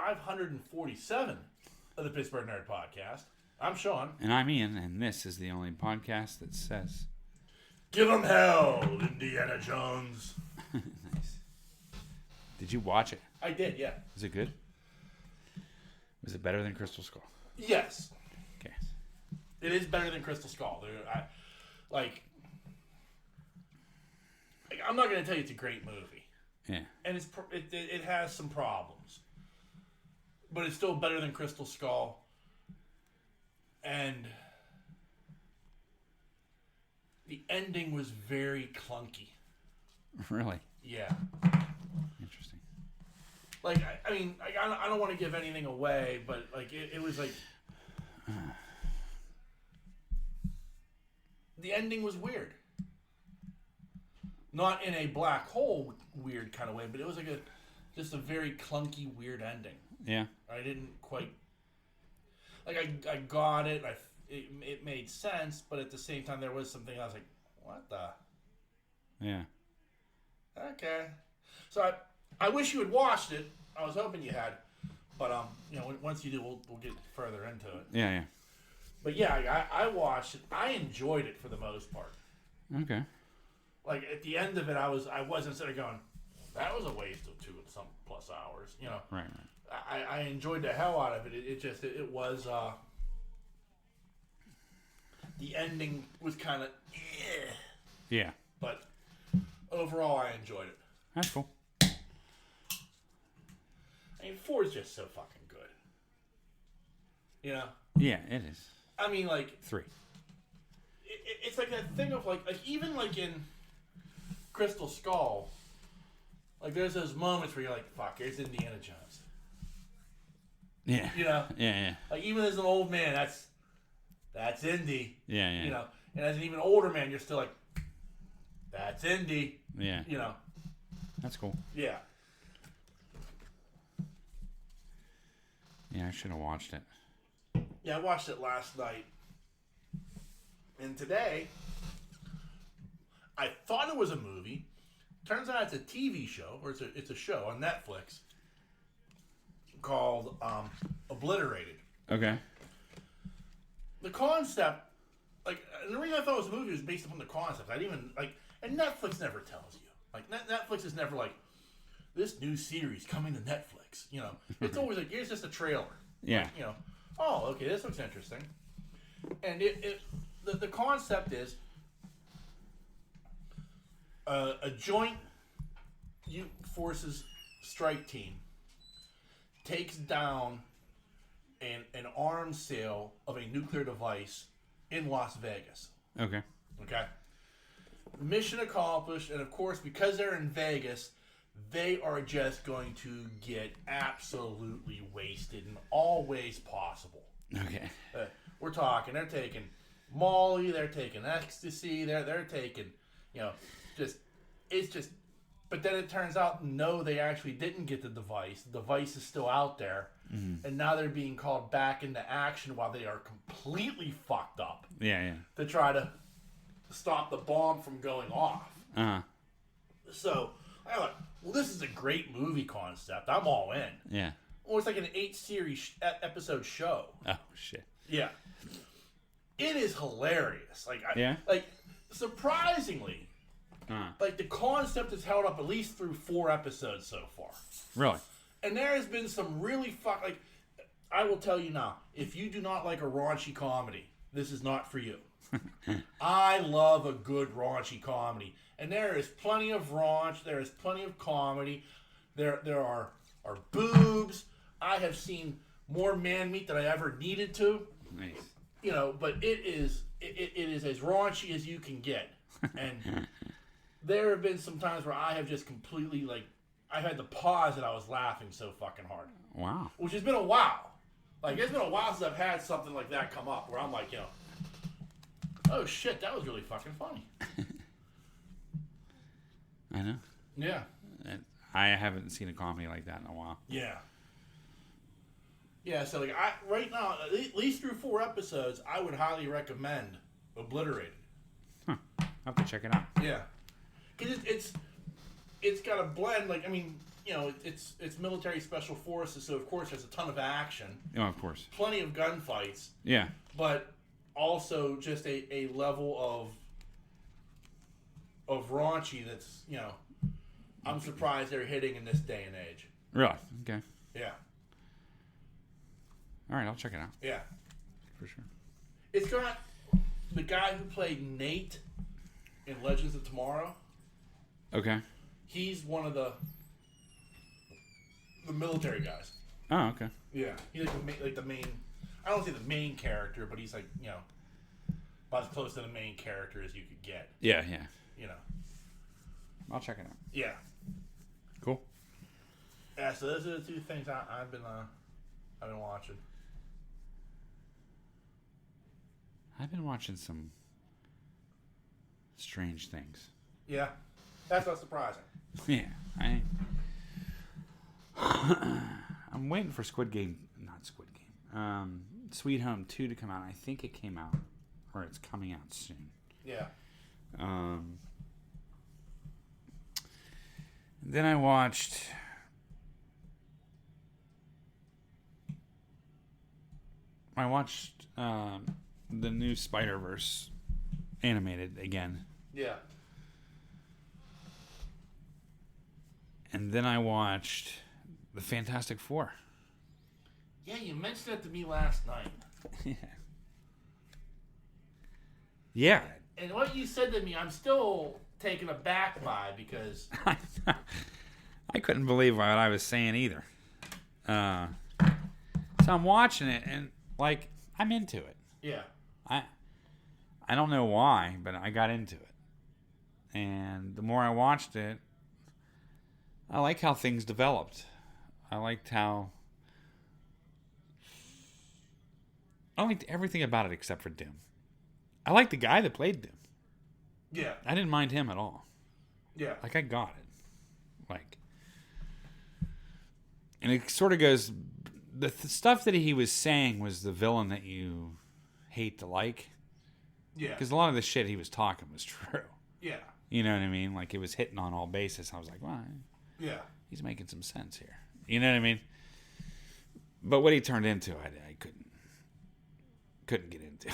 547 of the Pittsburgh Nerd Podcast. I'm Sean. And I'm Ian, and this is the only podcast that says... Give 'em hell, Indiana Jones. Nice. Did you watch it? I did, yeah. Was it good? Was it better than Crystal Skull? Yes. Okay. It is better than Crystal Skull. I'm not going to tell you it's a great movie. Yeah. And it has some problems. But it's still better than Crystal Skull. And the ending was very clunky. Really? Yeah. Interesting. Like, I don't want to give anything away, but like it was like the ending was weird. Not in a black hole weird kind of way, but it was like just a very clunky weird ending. Yeah. I didn't quite like. I got it. It made sense, but at the same time, there was something I was like, "What the?" Yeah. Okay. So I wish you had watched it. I was hoping you had, but once you do, we'll get further into it. Yeah, yeah. But yeah, I watched it. I enjoyed it for the most part. Okay. Like at the end of it, I wasn't sitting there going, "That was a waste of 2 and some plus hours." Right. I enjoyed the hell out of it. It was the ending was kind of yeah. But overall, I enjoyed it. That's cool. I mean, 4 is just so fucking good. Yeah, it is. I mean, like 3. It's like that thing of like even like in Crystal Skull, like there's those moments where you're like, "Fuck, here's Indiana Jones." Yeah. Yeah. Like even as an old man, that's Indy. Yeah. And as an even older man, you're still like, "That's Indy." Yeah. That's cool. Yeah. Yeah, I should have watched it. Yeah, I watched it last night. And today, I thought it was a movie. Turns out it's a TV show, or it's a show on Netflix called Obliterated. Okay. The concept, and the reason I thought it was a movie was based upon the concept. And Netflix never tells you. Like, Netflix is never like, this new series coming to Netflix. It's always like, here's just a trailer. Yeah. Like, oh, okay, this looks interesting. And the concept is a joint forces strike team takes down an arms sale of a nuclear device in Las Vegas. Okay. Okay. Mission accomplished, and of course, because they're in Vegas, they are just going to get absolutely wasted in all ways possible. Okay. We're talking, they're taking Molly, they're taking ecstasy, they're taking, it's just, but then it turns out, no, they actually didn't get the device. The device is still out there, and now they're being called back into action while they are completely fucked up. Yeah. To try to stop the bomb from going off. Uh-huh. So, I thought, well, this is a great movie concept. I'm all in. Yeah. Well, it's like an 8-series episode show. Oh, shit. Yeah. It is hilarious. Surprisingly, the concept is held up at least through 4 episodes so far. Really? And there has been some really I will tell you now, if you do not like a raunchy comedy, this is not for you. I love a good raunchy comedy. And there is plenty of raunch, there is plenty of comedy, there are boobs. I have seen more man meat than I ever needed to. Nice. But it is as raunchy as you can get. And there have been some times where I have just completely I had to pause and I was laughing so fucking hard. Wow. Which has been a while. It's been a while since I've had something like that come up where I'm like, oh shit, that was really fucking funny. I know. Yeah. I haven't seen a comedy like that in a while. Yeah. Yeah, so right now, at least through 4 episodes, I would highly recommend Obliterated. Huh. I'll have to check it out. Yeah. Because it's got a blend, it's military special forces, so of course there's a ton of action. Oh, of course. Plenty of gunfights. Yeah. But also just a level of raunchy that's, I'm surprised they're hitting in this day and age. Really? Okay. Yeah. All right, I'll check it out. Yeah. For sure. It's got the guy who played Nate in Legends of Tomorrow. Okay. He's one of the military guys. Oh, okay. Yeah. He's like the main, I don't say the main character, but he's like, about as close to the main character as you could get. Yeah. I'll check it out. Yeah. Cool. Yeah, so those are the two things I've been watching. I've been watching some strange things. Yeah. That's not surprising. Yeah. I'm waiting for Squid Game. Not Squid Game. Sweet Home 2 to come out. I think it came out. Or it's coming out soon. Yeah. Then I watched... the new Spider-Verse animated again. Yeah. And then I watched the Fantastic Four. Yeah, you mentioned that to me last night. Yeah. And what you said to me, I'm still taken aback by because... I couldn't believe what I was saying either. So I'm watching it and, I'm into it. Yeah. I don't know why, but I got into it. And the more I watched it, I like how things developed. I liked everything about it except for Dim. I liked the guy that played Dim. Yeah. I didn't mind him at all. Yeah. I got it. And it sort of goes... The stuff that he was saying was the villain that you hate to like. Yeah. Because a lot of the shit he was talking was true. Yeah. You know what I mean? It was hitting on all bases. I was like, well, yeah, he's making some sense here. You know what I mean? But what he turned into, I couldn't get into.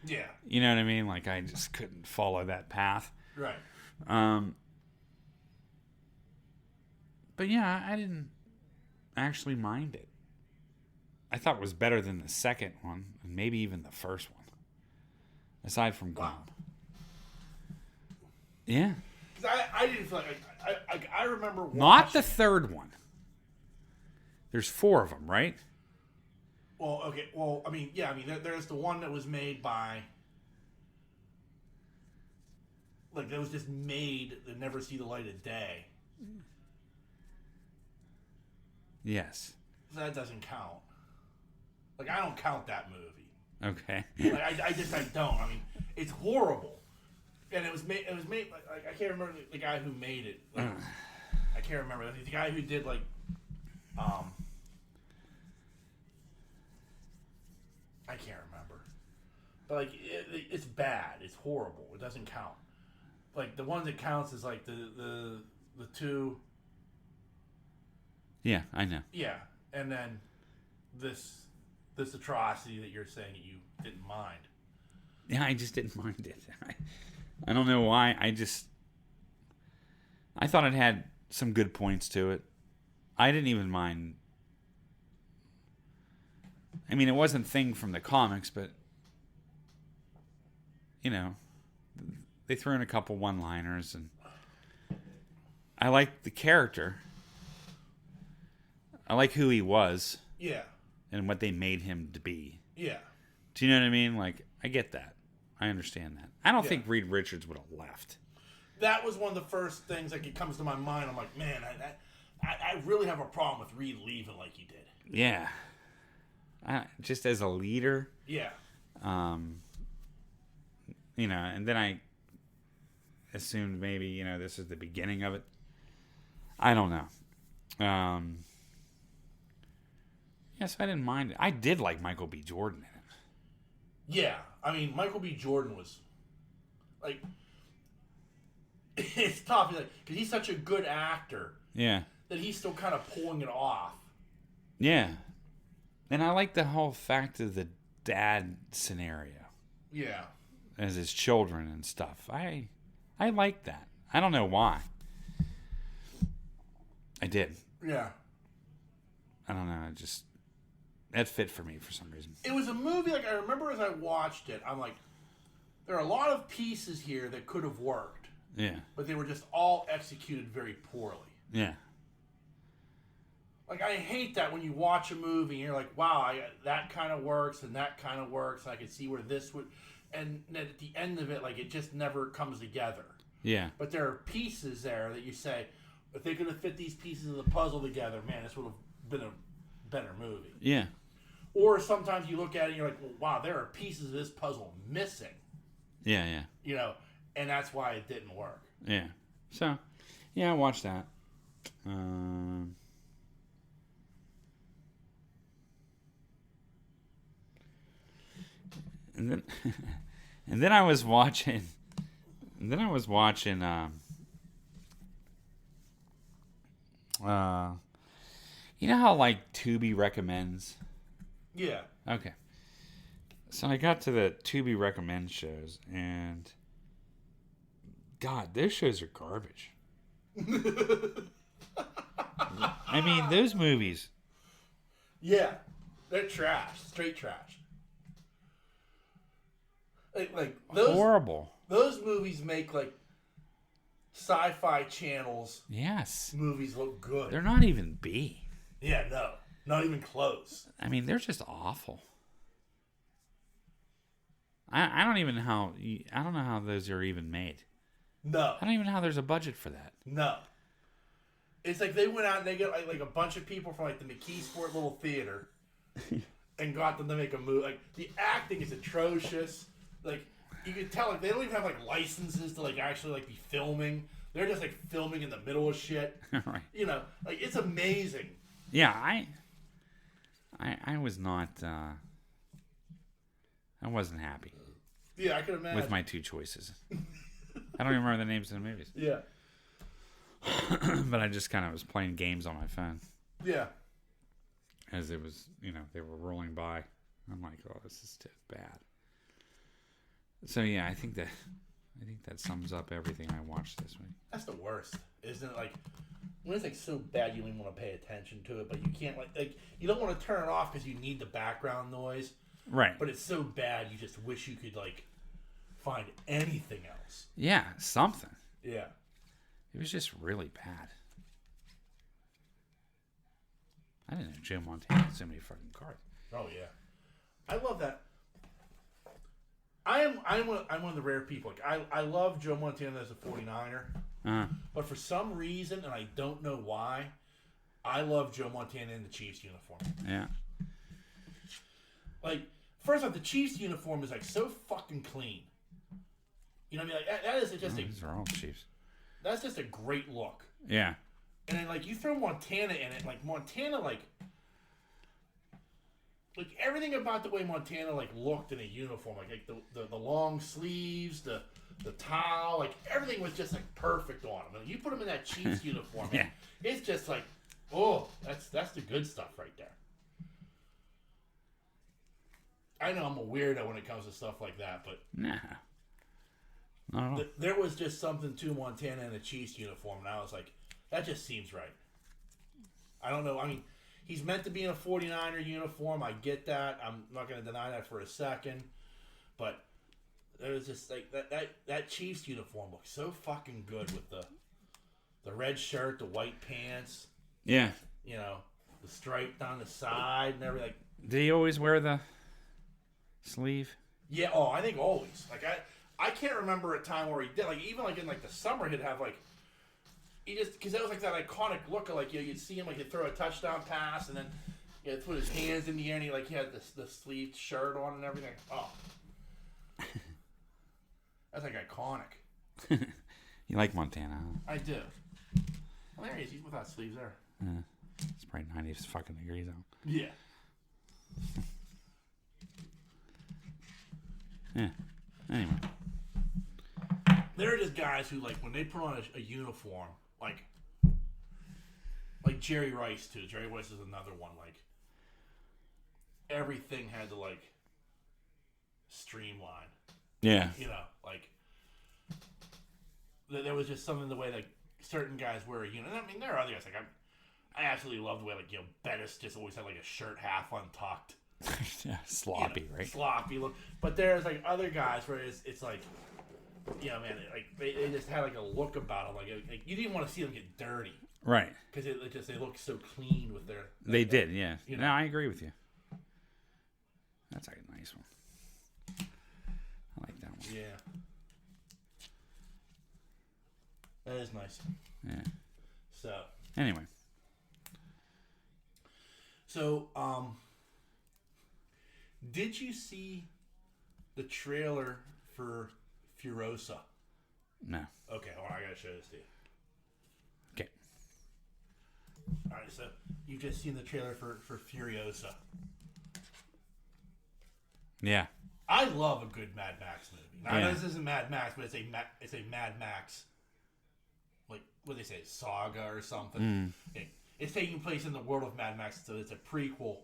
Yeah. You know what I mean? I just couldn't follow that path. Right. But yeah, I didn't actually mind it. I thought it was better than the second one, and maybe even the first one. Aside from Gone. Wow. Yeah. I didn't feel like I remember watching. Not the third one. There's 4 of them, right? Well, okay. Well, there's the one that was made by, that was just made to never see the light of day. Yes. So that doesn't count. I don't count that movie. Okay. I don't. It's horrible. And it was made. I can't remember the guy who made it. I can't remember the guy who did I can't remember. But it's bad. It's horrible. It doesn't count. The one that counts is the 2. Yeah, I know. Yeah, and then this atrocity that you're saying you didn't mind. Yeah, I just didn't mind it. I don't know why. I thought it had some good points to it. I didn't even mind. It wasn't Thing from the comics, but they threw in a couple one-liners, and I liked the character. I like who he was. Yeah. And what they made him to be. Yeah. Do you know what I mean? I get that. I understand that. I don't think Reed Richards would have left. That was one of the first things it comes to my mind. I'm like, man, I really have a problem with Reed leaving like he did. Yeah. Just as a leader. Yeah. And then I assumed maybe, this is the beginning of it. I don't know. Yes, I didn't mind it. I did like Michael B. Jordan in it. Yeah. Michael B. Jordan was, it's tough. Because he's such a good actor. Yeah. that he's still kind of pulling it off. Yeah. And I like the whole fact of the dad scenario. Yeah. As his children and stuff. I like that. I don't know why. I did. Yeah. I don't know. That fit for me for some reason. It was a movie, like, I remember as I watched it, I'm like, there are a lot of pieces here that could have worked. Yeah. But they were just all executed very poorly. Yeah. Like, I hate that when you watch a movie and you're like, wow, that kind of works and that kind of works. And I can see where this would... And then at the end of it, like, it just never comes together. Yeah. But there are pieces there that you say, if they could have fit these pieces of the puzzle together, man, this would have been a better movie. Yeah. Or sometimes you look at it and you're like, well, wow, there are pieces of this puzzle missing. Yeah, yeah. You know, and that's why it didn't work. Yeah. So, yeah, I watched that. And then, and then I was watching. And then I was watching. You know how like Tubi recommends? Yeah. Okay. So I got to the Tubi recommend shows, and God, those shows are garbage. I mean, those movies. Yeah, they're trash, straight trash. Like those Horrible. Those movies make like sci-fi channels. Yes. Movies look good. They're not even B. Yeah, no, not even close. I mean, they're just awful. I don't even know how those are even made. No. I don't even know how there's a budget for that. No. It's like they went out and they got like a bunch of people from like the McKeesport Little Theater and got them to make a movie. Like the acting is atrocious. Like you can tell like they don't even have like licenses to like actually like be filming. They're just like filming in the middle of shit. Right. You know, like it's amazing. Yeah, I was not I wasn't happy. Yeah, I could imagine. With my two choices. I don't even remember the names of the movies. Yeah. But I just kind of was playing games on my phone. Yeah. As it was, they were rolling by. I'm like, oh, this is bad. So yeah, I think that sums up everything I watched this week. That's the worst, isn't it? Like when it's like so bad you don't even want to pay attention to it, but you can't like you don't want to turn it off because you need the background noise. Right. But it's so bad you just wish you could like find anything else. Yeah, something. Yeah. It was just really bad. I didn't know Joe Montana had so many fucking cars. Oh yeah, I love that. I'm one of the rare people. Like I love Joe Montana as a 49er, but for some reason, and I don't know why, I love Joe Montana in the Chiefs uniform. Yeah. Like first off, the Chiefs uniform is like so fucking clean. You know what I mean? Like that is just These are all Chiefs. That's just a great look. Yeah. And then like you throw Montana in it, like Montana like everything about the way Montana like looked in a uniform, like the long sleeves, the towel, like everything was just like perfect on him. And you put him in that Chiefs uniform, yeah. It's just like, oh, that's the good stuff right there. I know I'm a weirdo when it comes to stuff like that, but nah, not at all. There was just something to Montana in a Chiefs uniform, and I was like, that just seems right. I don't know. I mean, he's meant to be in a 49er uniform. I get that. I'm not going to deny that for a second. But there was just like that Chiefs uniform looks so fucking good with the red shirt, the white pants. Yeah. You know, the stripe down the side and everything. Did he always wear the sleeve? Yeah. Oh, I think always. Like I can't remember a time where he did. Like even like in like the summer, he'd have like. He just because that was like that iconic look of like you'd see him like he'd throw a touchdown pass and then he'd put his hands in the air and he had the sleeved shirt on and everything. Oh, that's like iconic. You like Montana? Huh? I do. Well, there he is. He's without sleeves there. It's probably 90 fucking degrees out. Yeah. Yeah. Anyway. There are just guys who like when they put on a uniform. like Jerry Rice too. Jerry Rice is another one. Like everything had to like streamline. Yeah. You know, like there was just something the way like certain guys were. You know, I mean, there are other guys like I absolutely love the way like Bettis just always had like a shirt half untucked. Yeah, sloppy, right? Sloppy look. But there's like other guys where it's like, man, like they just had like a look about them. Like you didn't want to see them get dirty, Right? because they look so clean with their. They did, yeah. You know. No, I agree with you. That's a nice one. I like that one. Yeah. That is nice. Yeah. So. Anyway. So, did you see the trailer for Furiosa? No. Okay, hold on, I gotta show this to you. Okay. Alright, so you've just seen the trailer for Furiosa. Yeah. I love a good Mad Max movie. Now, I know Yeah. this isn't Mad Max, but it's a Mad Max, like, what do they say, saga or something. Okay. It's taking place in the world of Mad Max, so it's a prequel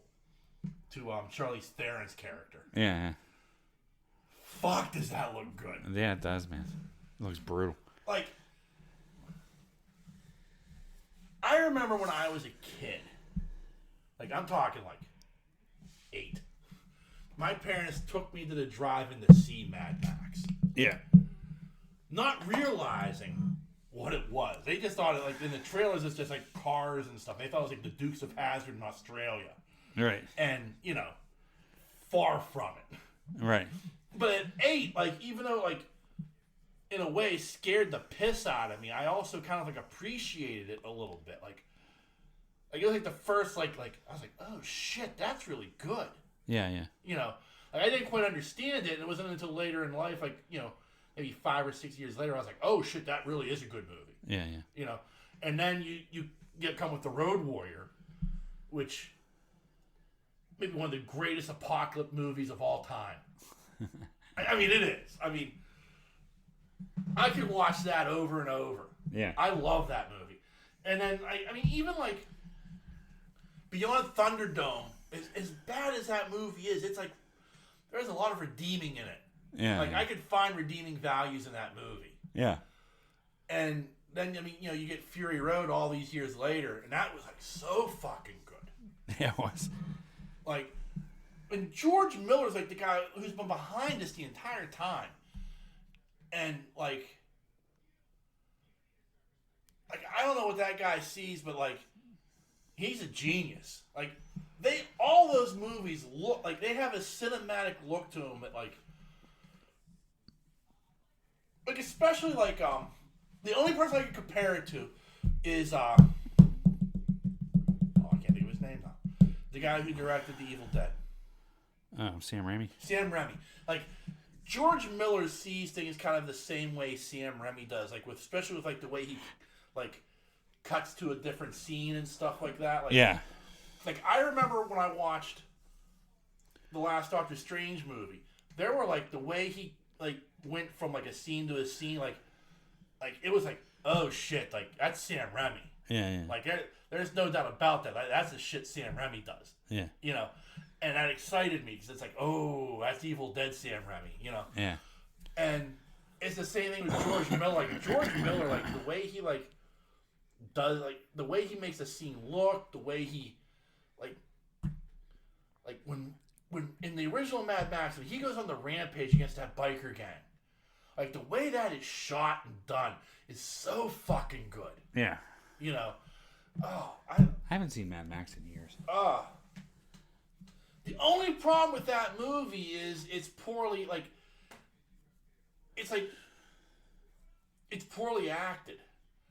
to Charlize Theron's character. Yeah. Fuck, does that look good? Yeah, it does, man. It looks brutal. Like, I remember when I was a kid, like, I'm talking like 8. My parents took me to the drive-in to see Mad Max. Yeah. Not realizing what it was. They just thought it, like, in the trailers, it's just like cars and stuff. They thought it was like the Dukes of Hazzard in Australia. Right. And, far from it. Right. But at 8, like, even though, like, in a way scared the piss out of me, I also kind of, like, appreciated it a little bit. Like it was like the first, like I was like, oh, shit, that's really good. Yeah, yeah. Like, I didn't quite understand it, and it wasn't until later in life, like, maybe 5 or 6 years later, I was like, oh, shit, that really is a good movie. Yeah, yeah. And then you come with The Road Warrior, which maybe one of the greatest apocalypse movies of all time. I mean, it is. I mean, I could watch that over and over. Yeah. I love that movie. And then, I mean, even like Beyond Thunderdome, as bad as that movie is, it's like there's a lot of redeeming in it. Yeah. Like, yeah. I could find redeeming values in that movie. Yeah. And then, I mean, you get Fury Road all these years later, and that was like so fucking good. Yeah, it was. Like, and George Miller's like the guy who's been behind this the entire time. And like I don't know what that guy sees, but like he's a genius. Like all those movies look like they have a cinematic look to them that like especially like the only person I can compare it to is I can't think of his name now. The guy who directed The Evil Dead. Oh, Sam Raimi. Sam Raimi. Like, George Miller sees things kind of the same way Sam Raimi does. Like, especially with, like, the way he, like, cuts to a different scene and stuff like that. Like, Yeah. Like, I remember when I watched the last Doctor Strange movie, there were, like, the way he, like, went from, like, a scene to a scene, like it was like, oh, shit, like, that's Sam Raimi. Yeah, yeah. Like, there's no doubt about that. Like, that's the shit Sam Raimi does. Yeah. And that excited me because it's like, oh, that's Evil Dead Sam Raimi, Yeah. And it's the same thing with George Miller. Like George Miller, like the way he like does, like the way he makes a scene look, the way he like when in the original Mad Max, when he goes on the rampage against that biker gang, like the way that is shot and done is so fucking good. Yeah. I haven't seen Mad Max in years. The only problem with that movie is it's poorly, like, it's poorly acted.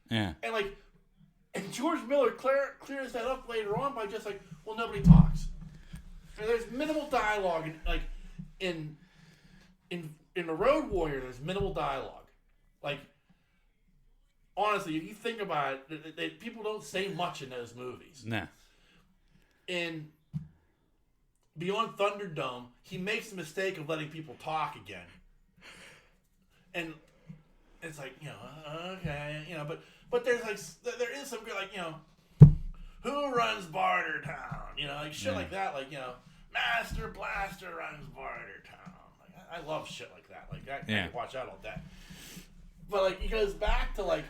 Yeah. And George Miller clears that up later on by just like, well, nobody talks. And there's minimal dialogue, in The Road Warrior, there's minimal dialogue. Like, honestly, if you think about it, people don't say much in those movies. Nah. In Beyond Thunderdome, he makes the mistake of letting people talk again. And it's like, okay, but there's like, there is some good, like, who runs Bartertown? You know, like shit like that. Like, you know, Master Blaster runs Bartertown. Like, I love shit like that. Like, I can watch that all day. But, like, he goes back to, like,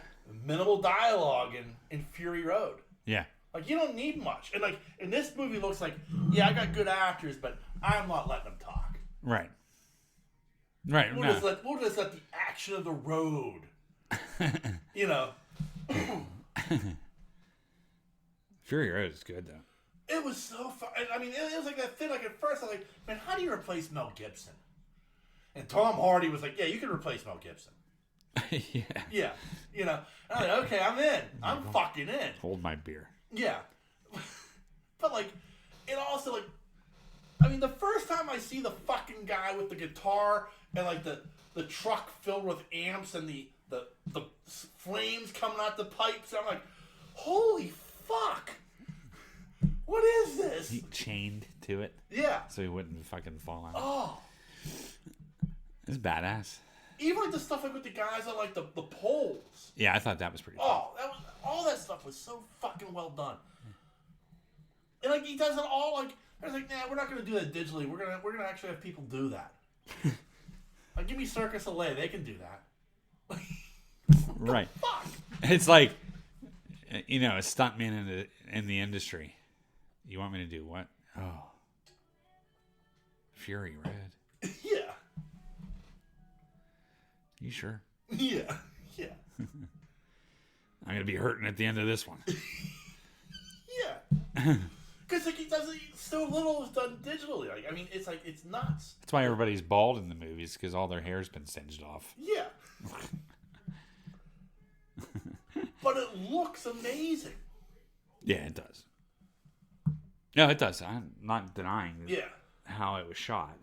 minimal dialogue in Fury Road. Yeah. Like, you don't need much. And, like, in this movie, it looks like, yeah, I got good actors, but I'm not letting them talk. Right. Right. We'll just let the action of the road, you know. Fury Road is good, though. It was so fun. I mean, it was like that thing. Like, at first, I was like, man, how do you replace Mel Gibson? And Tom Hardy was like, yeah, you can replace Mel Gibson. Yeah. Yeah. You know, and I'm like, okay, I'm in. I'm fucking in. Hold my beer. Yeah. But, like, it also, like, I mean, the first time I see the fucking guy with the guitar and, like, the truck filled with amps and the flames coming out the pipes, I'm like, holy fuck. What is this? He chained to it. Yeah. So he wouldn't fucking fall out. Oh. It's badass. Even, like, the stuff, like, with the guys on, like, the poles. Yeah, I thought that was pretty cool. Oh, all that stuff was so fucking well done. And, like, he does it all, like, I was like, nah, we're not going to do that digitally. We're gonna actually have people do that. Like, give me Circus LA. They can do that. Right. Fuck. It's like, you know, a stuntman in the industry. You want me to do what? Oh. Fury Red. Yeah. You sure? Yeah. Yeah. I'm going to be hurting at the end of this one. Yeah. Because, like, he does it, so little is done digitally. Like, I mean, it's like, it's nuts. That's why everybody's bald in the movies, because all their hair's been singed off. Yeah. But it looks amazing. Yeah, it does. No, it does. I'm not denying Yeah. how it was shot.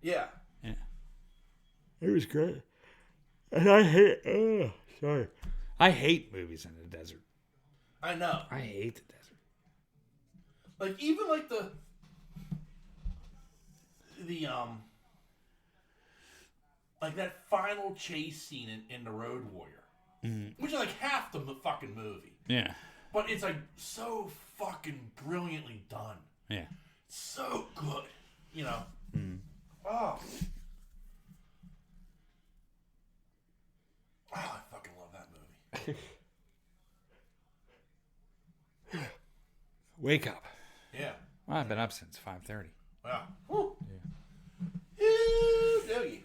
Yeah. Yeah. It was great. And I hate... sorry. I hate movies in the desert. I know. I hate the desert. Like, even, like, the like, that final chase scene in The Road Warrior. Which is, like, half the fucking movie. Yeah. But it's, like, so fucking brilliantly done. Yeah. So good. You know? Oh. Oh, I fucking love that movie. Wake up. Yeah. Well, I've been up since 5:30. Wow. Woo. Yeah. Ooh, doggy.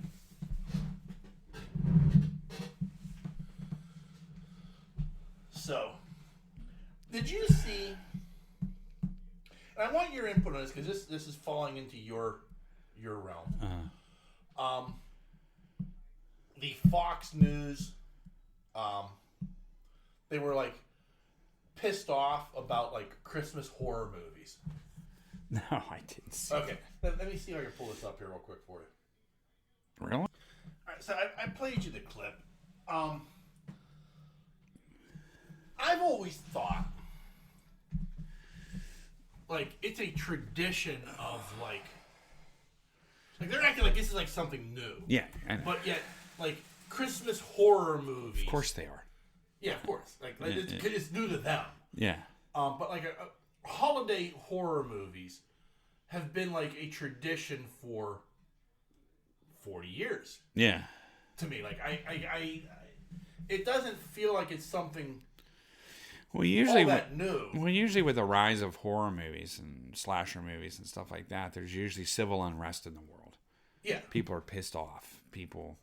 So, did you see? And I want your input on this because this is falling into your realm. The Fox News, they were like pissed off about like Christmas horror movies. No, I didn't see. Okay, let me see if I can pull this up here real quick for you. Really? All right, so I played you the clip. I've always thought, like, it's a tradition of, like they're acting like this is, like, something new. Yeah, I know. But yet, like, Christmas horror movies. Of course they are. Yeah, of course. Like it's new to them. Yeah. But, like, holiday horror movies have been, like, a tradition for 40 years. Yeah. To me, like, I it doesn't feel like it's something Well, usually all that new. Well, usually with the rise of horror movies and slasher movies and stuff like that, there's usually civil unrest in the world. Yeah. People are pissed off. People,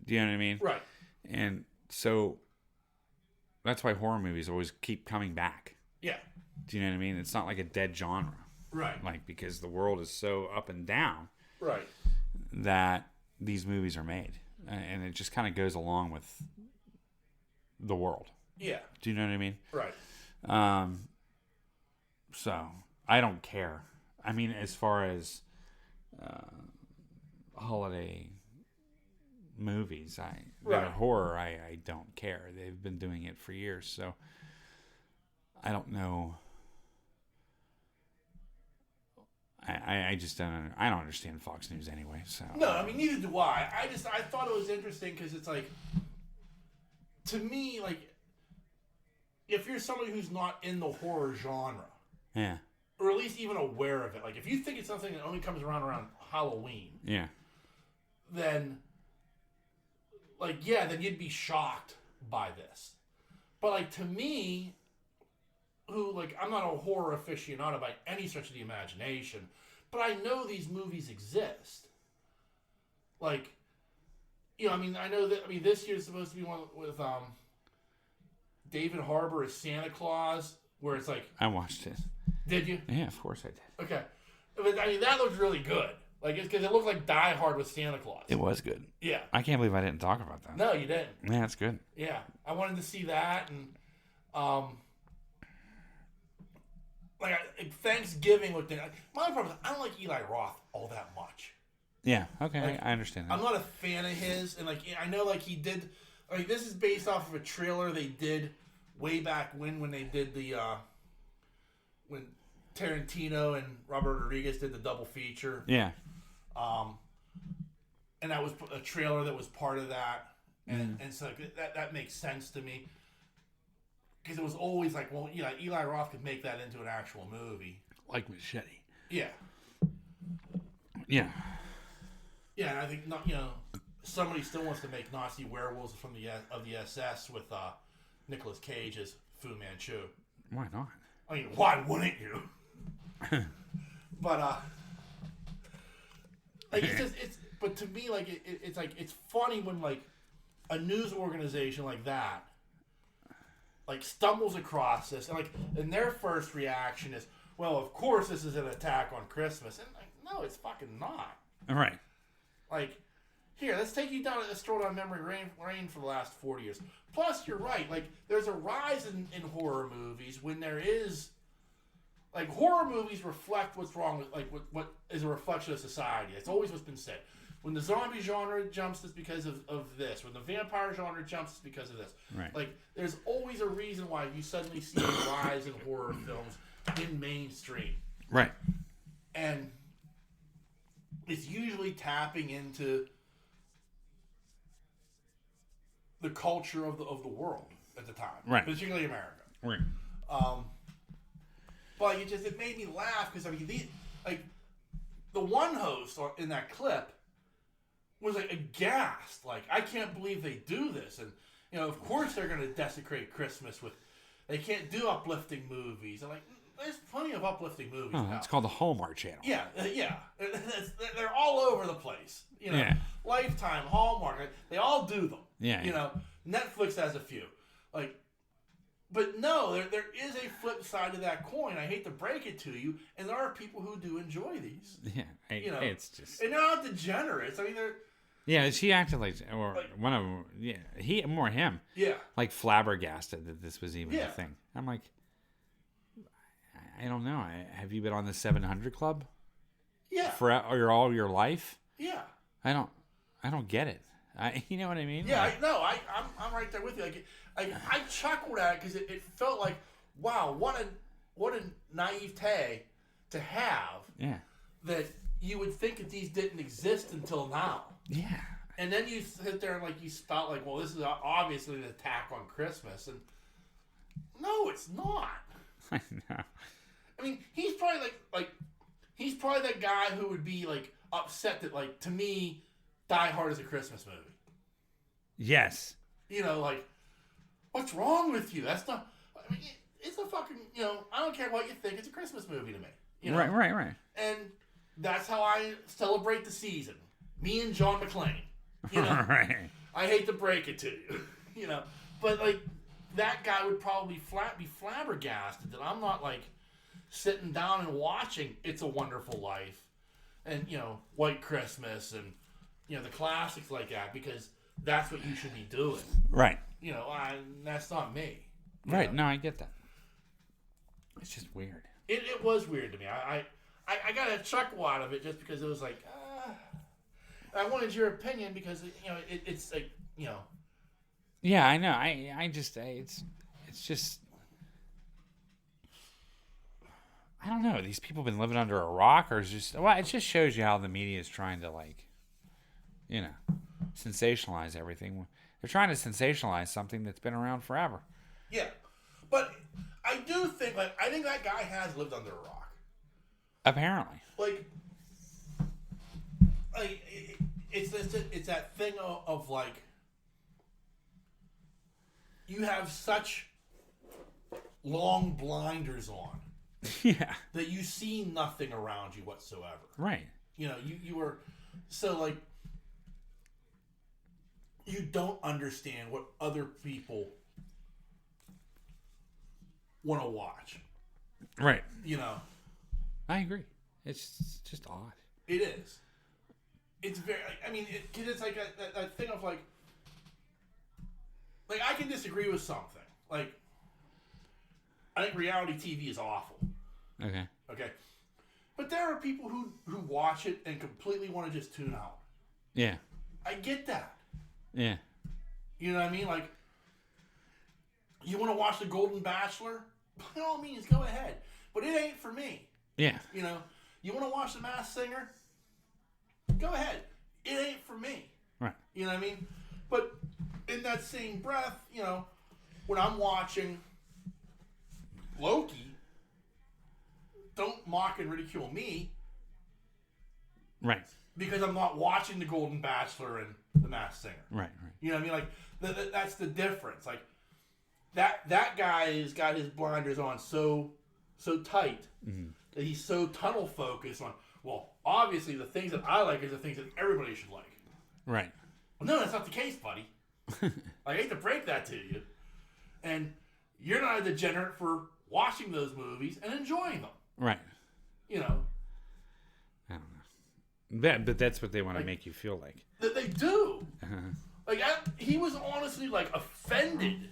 do you know what I mean? Right. And so that's why horror movies always keep coming back. Yeah. Do you know what I mean? It's not like a dead genre. Right. Like, because the world is so up and down. Right. That these movies are made. And it just kind of goes along with the world. Yeah. Do you know what I mean? Right. So I don't care. I mean, as far as holiday movies, that are horror, I don't care. They've been doing it for years, so I don't know. I just don't. I don't understand Fox News anyway. So no, I mean neither do I. I thought it was interesting because it's like, to me, like, if you're somebody who's not in the horror genre, Yeah. or at least even aware of it, like if you think it's something that only comes around Halloween, Yeah. then then you'd be shocked by this. But like to me, who like I'm not a horror aficionado by any stretch of the imagination, but I know these movies exist. Like, I mean, I know that. I mean, this year's supposed to be one with David Harbour as Santa Claus, where it's like I watched it. Did you? Yeah, of course I did. Okay, but I mean that looked really good. Like, it's because it looked like Die Hard with Santa Claus. It was good. Yeah. I can't believe I didn't talk about that. No, you didn't. Yeah, it's good. Yeah, I wanted to see that, and Thanksgiving looked in. My problem is I don't like Eli Roth all that much. Yeah. Okay, Like, I understand that. I'm not a fan of his, and like I know like he did. Like this is based off of a trailer they did way back when they did the when Tarantino and Robert Rodriguez did the double feature. Yeah. And that was a trailer that was part of that, and so that makes sense to me because it was always like, well, Eli Roth could make that into an actual movie, Like Machete. Yeah. Yeah. Yeah, and I think somebody still wants to make Nazi werewolves from the SS with Nicolas Cage as Fu Manchu. Why not? I mean, why wouldn't you? But like but to me, like it's like it's funny when like a news organization like that like stumbles across this and their first reaction is, well, of course this is an attack on Christmas, and like, no, it's fucking not. All right. Like, here, let's take you down a stroll down memory lane for the last 40 years. Plus, you're right. Like, there's a rise in horror movies when there is... Like, horror movies reflect what's wrong with... Like, what is a reflection of society. It's always what's been said. When the zombie genre jumps, it's because of this. When the vampire genre jumps, it's because of this. Right. Like, there's always a reason why you suddenly see a rise in horror films in mainstream. Right. And it's usually tapping into the culture of the world at the time, right? Particularly America, right? But it made me laugh because I mean, the one host in that clip was like aghast, like, I can't believe they do this, and of course they're going to desecrate Christmas with, they can't do uplifting movies. I'm like, there's plenty of uplifting movies. Oh, it's called the Hallmark Channel. Yeah, yeah. They're all over the place. Yeah. Lifetime, Hallmark, they all do them. Yeah. Netflix has a few. But no, there is a flip side to that coin. I hate to break it to you, and there are people who do enjoy these. Yeah, it's just, and they're not degenerates. I mean, they're. Yeah, she acted like one of them. Yeah, him. Yeah. Like flabbergasted that this was even a thing. I'm like, I don't know. Have you been on the 700 Club? Yeah. For all your life? Yeah. I don't get it. You know what I mean? Yeah. I'm right there with you. I chuckled at it because it felt like, wow, what a naivete to have. Yeah. That you would think that these didn't exist until now. Yeah. And then you sit there and you spout like, well, this is obviously an attack on Christmas, and no, it's not. I know. I mean, he's probably he's probably that guy who would be upset that to me, Die Hard is a Christmas movie. Yes. What's wrong with you? That's not. I mean, it's a fucking. I don't care what you think. It's a Christmas movie to me. Right. And that's how I celebrate the season. Me and John McClane. Right. I hate to break it to you. But that guy would probably be flabbergasted that I'm not sitting down and watching It's a Wonderful Life and White Christmas and the classics like that, because that's what you should be doing. Right. That's not me. Right. No, I get that. It's just weird. It was weird to me. I got a chuckle out of it just because it was like, I wanted your opinion because it's like. Yeah, I know. I just it's just, I don't know. These people have been living under a rock, or is just, well, it just shows you how the media is trying to sensationalize everything. They're trying to sensationalize something that's been around forever. Yeah. But I do think, like, I think that guy has lived under a rock. Apparently. Like it's that thing of like, you have such long blinders on Yeah. that you see nothing around you whatsoever. Right. You know, you were so like, you don't understand what other people want to watch. Right. You know, I agree. It's just odd. it is. It's very. I mean, it's like that thing of like I can disagree with something. Like, I think reality TV is awful. Okay. Okay, but there are people who watch it and completely want to just tune out. Yeah. I get that. Yeah. You know what I mean? Like, you want to watch The Golden Bachelor? By all means, go ahead. But it ain't for me. Yeah. You know, you want to watch The Masked Singer? Go ahead. It ain't for me. Right. You know what I mean? But in that same breath, you know, when I'm watching Loki, don't mock and ridicule me. Right. Because I'm not watching The Golden Bachelor and The Masked Singer. Right. Right. You know what I mean? Like, that's the difference. Like, that guy has got his blinders on so tight that he's so tunnel focused on, well, obviously the things that I like are the things that everybody should like. Right. Well, no, that's not the case, buddy. I hate to break that to you. And you're not a degenerate for watching those movies and enjoying them. Right. You know. I don't know. But that's what they want to make you feel like. That they do. Like, he was honestly, like, offended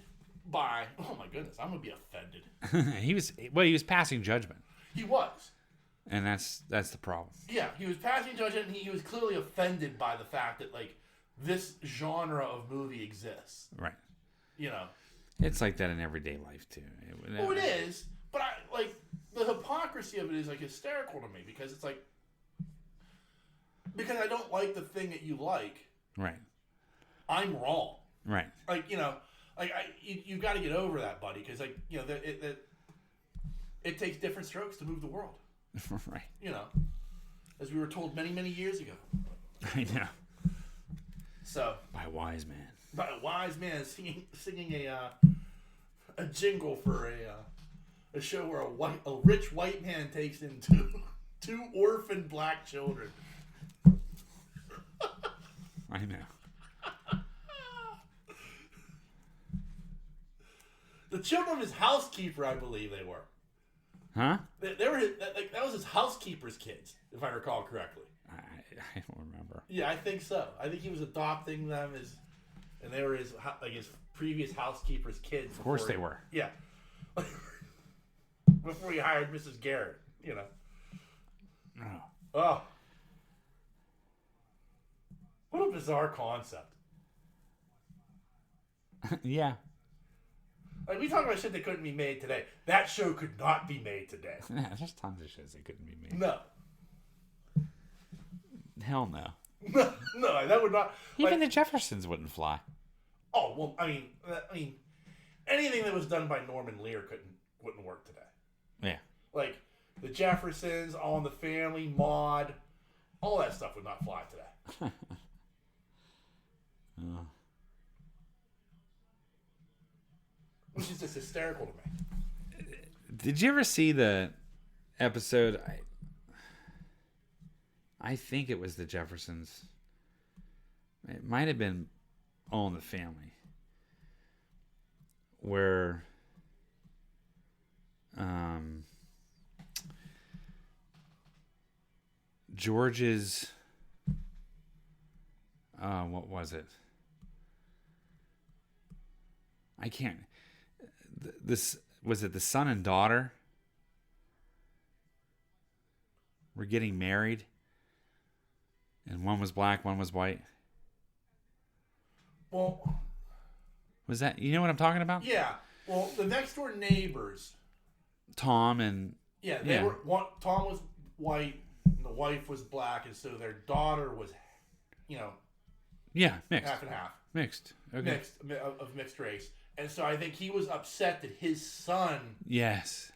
by, oh my goodness, I'm going to be offended. he was passing judgment. He was. And that's the problem. Yeah, he was passing judgment, and he was clearly offended by the fact that, like, this genre of movie exists. Right. You know. It's like that in everyday life, too. Well, it is, but the hypocrisy of it is, like, hysterical to me, because it's like, because I don't like the thing that you like. Right. I'm wrong. Right. Like, you know, like, you got to get over that, buddy, because, like, you know, it takes different strokes to move the world. Right. You know, as we were told many, many years ago. I know. So. By a wise man. By a wise man singing a jingle for a show where a rich white man takes in two orphan black children. I know. The children of his housekeeper, I believe they were. Huh? They were that was his housekeeper's kids, if I recall correctly. I don't remember. Yeah, I think so. I think he was adopting them and they were his previous housekeeper's kids. Of course they were. Yeah. Before he hired Mrs. Garrett, you know. Oh. What a bizarre concept. Yeah. Like, we talk about shit that couldn't be made today. That show could not be made today. Yeah, there's tons of shows that couldn't be made. No. Hell no. No, that would not. Even the Jeffersons wouldn't fly. Oh well, I mean, anything that was done by Norman Lear wouldn't work today. Yeah. Like the Jeffersons, All in the Family, Maude, all that stuff would not fly today. Which is just hysterical to me. Did you ever see the episode? I think it was the Jeffersons. It might have been All in the Family, where George's what was it? I can't. This was it. The son and daughter were getting married, and one was black, one was white. Well, was that, you know what I'm talking about? Yeah. Well, the next door neighbors. Tom and they were. Tom was white, and the wife was black, and so their daughter was, you know. Yeah, mixed. Half and half. Mixed. Okay. Mixed of mixed race, And so I think he was upset that his son, Yes.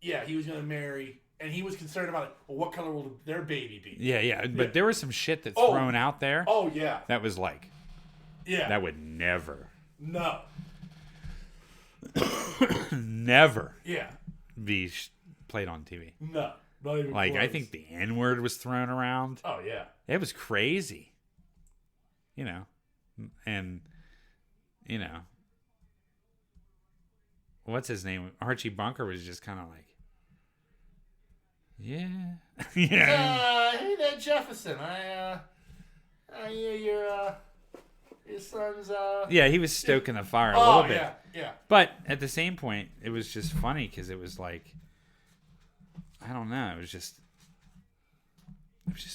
yeah, he was going to marry, and he was concerned about, like, well, what color will their baby be? Yeah. But Yeah. there was some shit that's thrown out there. Oh, yeah. That was like, Yeah. that would never, No. never Yeah. be played on TV. No. Not even Like, close. I think the N-word was thrown around. Oh, yeah. It was crazy. You know. And, you know. What's his name? Archie Bunker was just kind of like, yeah. Yeah. Hey there, Jefferson. I hear your son's, Yeah, he was stoking the fire a little bit. Yeah. But at the same point, it was just funny because it was like, I don't know. It was just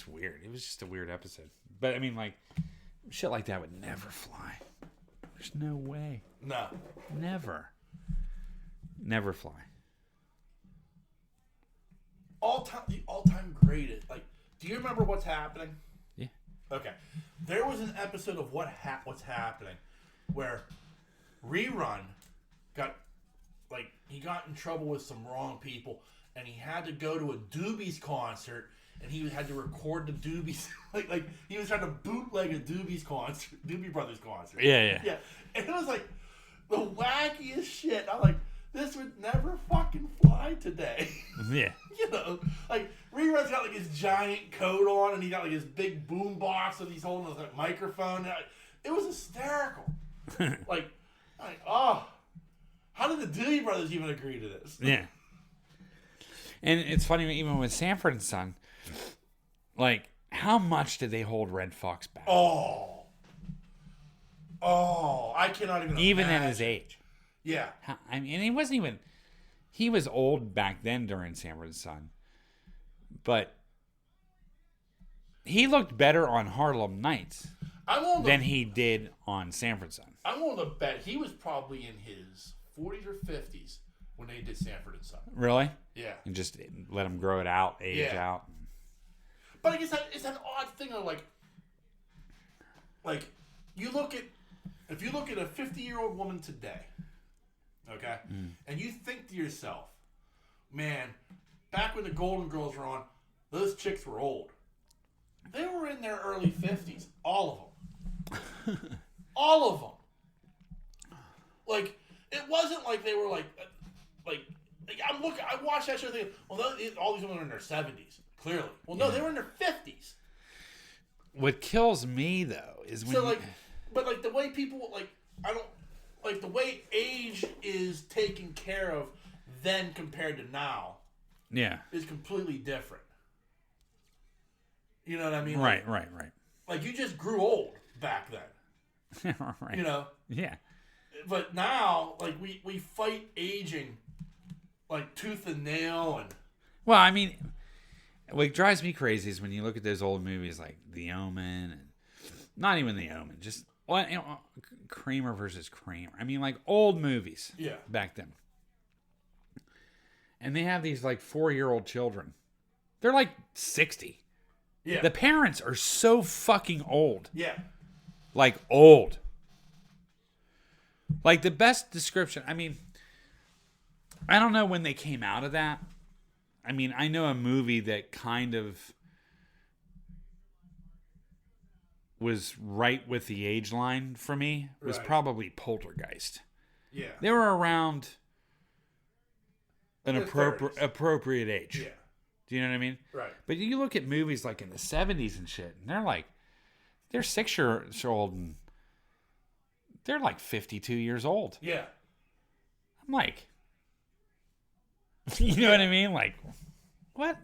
weird. It was just a weird episode. But I mean, like, shit like that would never fly. There's no way. No. Never. Never fly. The all-time greatest. Like, do you remember What's Happening? Yeah. Okay. There was an episode of What's Happening where Rerun he got in trouble with some wrong people, and he had to go to a Doobies concert, and he had to record the Doobies. like he was trying to bootleg a Doobies concert, Doobie Brothers concert. Yeah. Yeah. And it was like the wackiest shit. I'm like, this would never fucking fly today. Yeah. You know, like Rerun's got like his giant coat on, and he got like his big boom box, and he's holding his like, microphone. It was hysterical. like, oh, how did the Doobie Brothers even agree to this? Yeah. And it's funny, even with Sanford and Son, like, how much did they hold Red Fox back? Oh, I cannot even. Even imagine. at his age. Yeah. I mean, he wasn't even. He was old back then during Sanford and Son, but he looked better on Harlem Nights than he did on Sanford and Son. I'm willing to bet he was probably in his 40s or 50s when they did Sanford and Son. Really? Yeah. And just let him grow it out, age out. But I guess it's an odd thing of like you look at if you look at a 50-year-old woman today, okay, and you think to yourself, man, back when the Golden Girls were on, those chicks were old. They were in their early 50s, all of them, all of them. Like it wasn't like they were like I watched that show thinking, well, all these women are in their 70s. Clearly. Well, no, they were in their 50s. What kills me, though, is when... But the way people, the way age is taken care of then compared to now is completely different. You know what I mean? Right. Like, you just grew old back then. Right. You know? Yeah. But now, like, we fight aging like tooth and nail and... Well, I mean... What drives me crazy is when you look at those old movies like The Omen, and not even The Omen, just Kramer versus Kramer. I mean, like old movies back then. And they have these like 4-year-old children. They're like 60. Yeah. The parents are so fucking old. Yeah. Like old. Like the best description. I mean, I don't know when they came out of that. I mean, I know a movie that kind of was right with the age line for me was probably Poltergeist. Yeah. They were around an appropriate age. Yeah. Do you know what I mean? Right. But you look at movies like in the 70s and shit, and they're 6 years old and they're like 52 years old. Yeah. I'm like... You know what I mean? Like, what?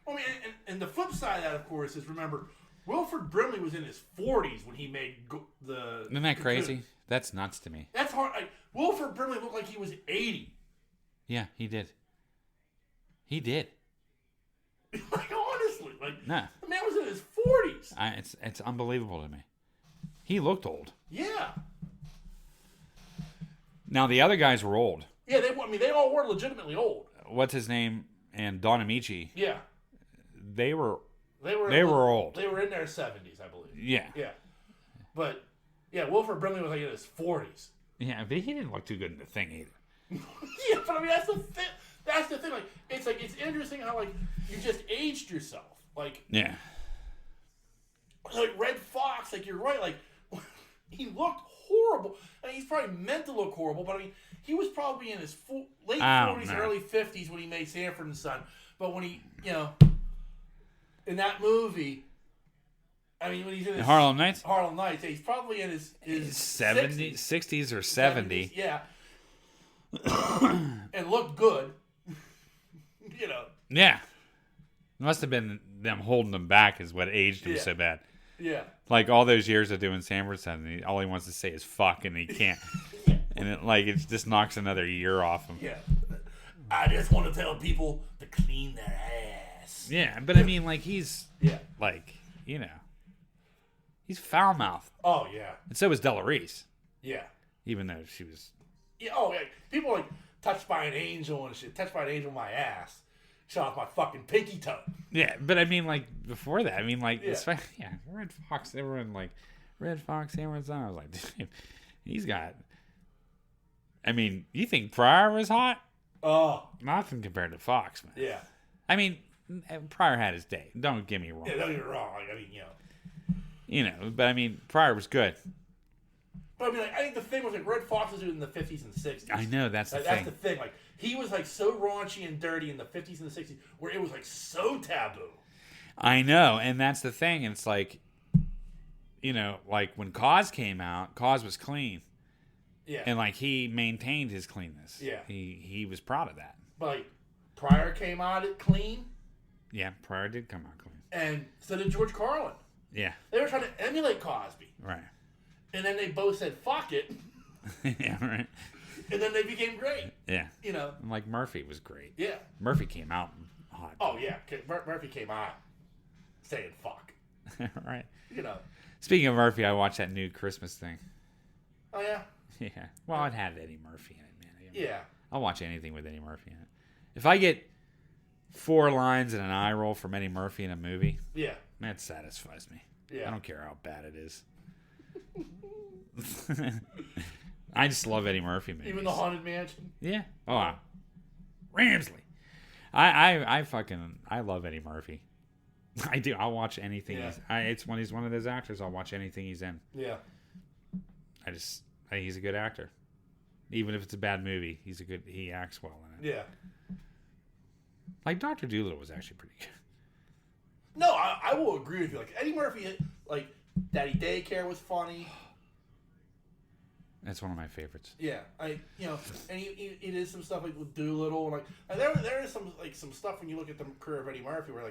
I mean, and the flip side of that, of course, is remember, Wilford Brimley was in his 40s when he made the... Isn't that crazy? That's nuts to me. That's hard. Like, Wilford Brimley looked like he was 80. Yeah, he did. He did. Like, honestly. Like, nah. the man was in his 40s. It's unbelievable to me. He looked old. Yeah. Now, the other guys were old. Yeah, they all were legitimately old. What's his name? And Don Amici. Yeah. They were old. They were in their 70s, I believe. Yeah. Yeah. But, yeah, Wilford Brimley was like in his 40s. Yeah, but he didn't look too good in the Thing either. Yeah, but I mean that's the thing. That's the thing. Like it's interesting how like you just aged yourself. Like Yeah. Like Red Fox, like you're right. Like he looked horrible. I mean, he's probably meant to look horrible, but I mean he was probably in his late 40s, early 50s when he made Sanford and Son. But when he, in that movie. I mean, when he's in his Harlem Nights, he's probably in his 70s, 60s or 70. 70s, yeah. And looked good. Yeah. It must have been them holding him back is what aged him so bad. Yeah. Like all those years of doing Sanford, all he wants to say is fuck and he can't. And it just knocks another year off him. Yeah. I just want to tell people to clean their ass. Yeah, but I mean, like, he's, like, he's foul-mouthed. Oh, yeah. And so was Delarice. Yeah. Even though she was... Yeah, people are like, touched by an angel and shit. Touched by an angel in my ass. Shot off my fucking pinky toe. Yeah, but I mean, like, before that, I mean, like, Red Fox, everyone, like, Red Fox, everyone's on. I was like, dude, he's got... I mean, you think Pryor was hot? Oh. Nothing compared to Fox, man. Yeah. I mean, Pryor had his day. Don't get me wrong. Yeah, don't get me wrong. Like, I mean, but I mean, Pryor was good. But I mean, like, I think the thing was like Red Fox was in the 50s and 60s. I know, that's the thing. That's the thing. Like, he was like so raunchy and dirty in the 50s and the 60s where it was like so taboo. I know, and that's the thing. It's like, like when Cause came out, Cause was clean. Yeah. And like he maintained his cleanness. Yeah. He was proud of that. But like Pryor came out clean. Yeah, Pryor did come out clean. And so did George Carlin. Yeah. They were trying to emulate Cosby. Right. And then they both said, fuck it. Yeah, right. And then they became great. Yeah. And like Murphy was great. Yeah. Murphy came out hot. Oh, yeah. Murphy came out saying fuck. Right. Speaking of Murphy, I watched that new Christmas thing. Oh, yeah? Yeah. Well, it had Eddie Murphy in it, man. Yeah. I'll watch anything with Eddie Murphy in it. If I get 4 lines and an eye roll from Eddie Murphy in a movie, that satisfies me. Yeah. I don't care how bad it is. I just love Eddie Murphy movies. Even the Haunted Mansion? Yeah. Oh, wow. Ramsley. I love Eddie Murphy. I do. I'll watch anything. Yeah. He's one of those actors. I'll watch anything he's in. Yeah. I think he's a good actor. Even if it's a bad movie, he acts well in it. Yeah. Like Dr. Dolittle was actually pretty good. No, I will agree with you. Like Eddie Murphy, like Daddy Daycare was funny. That's one of my favorites. Yeah, and he did some stuff like with Doolittle, and there is some stuff when you look at the career of Eddie Murphy, where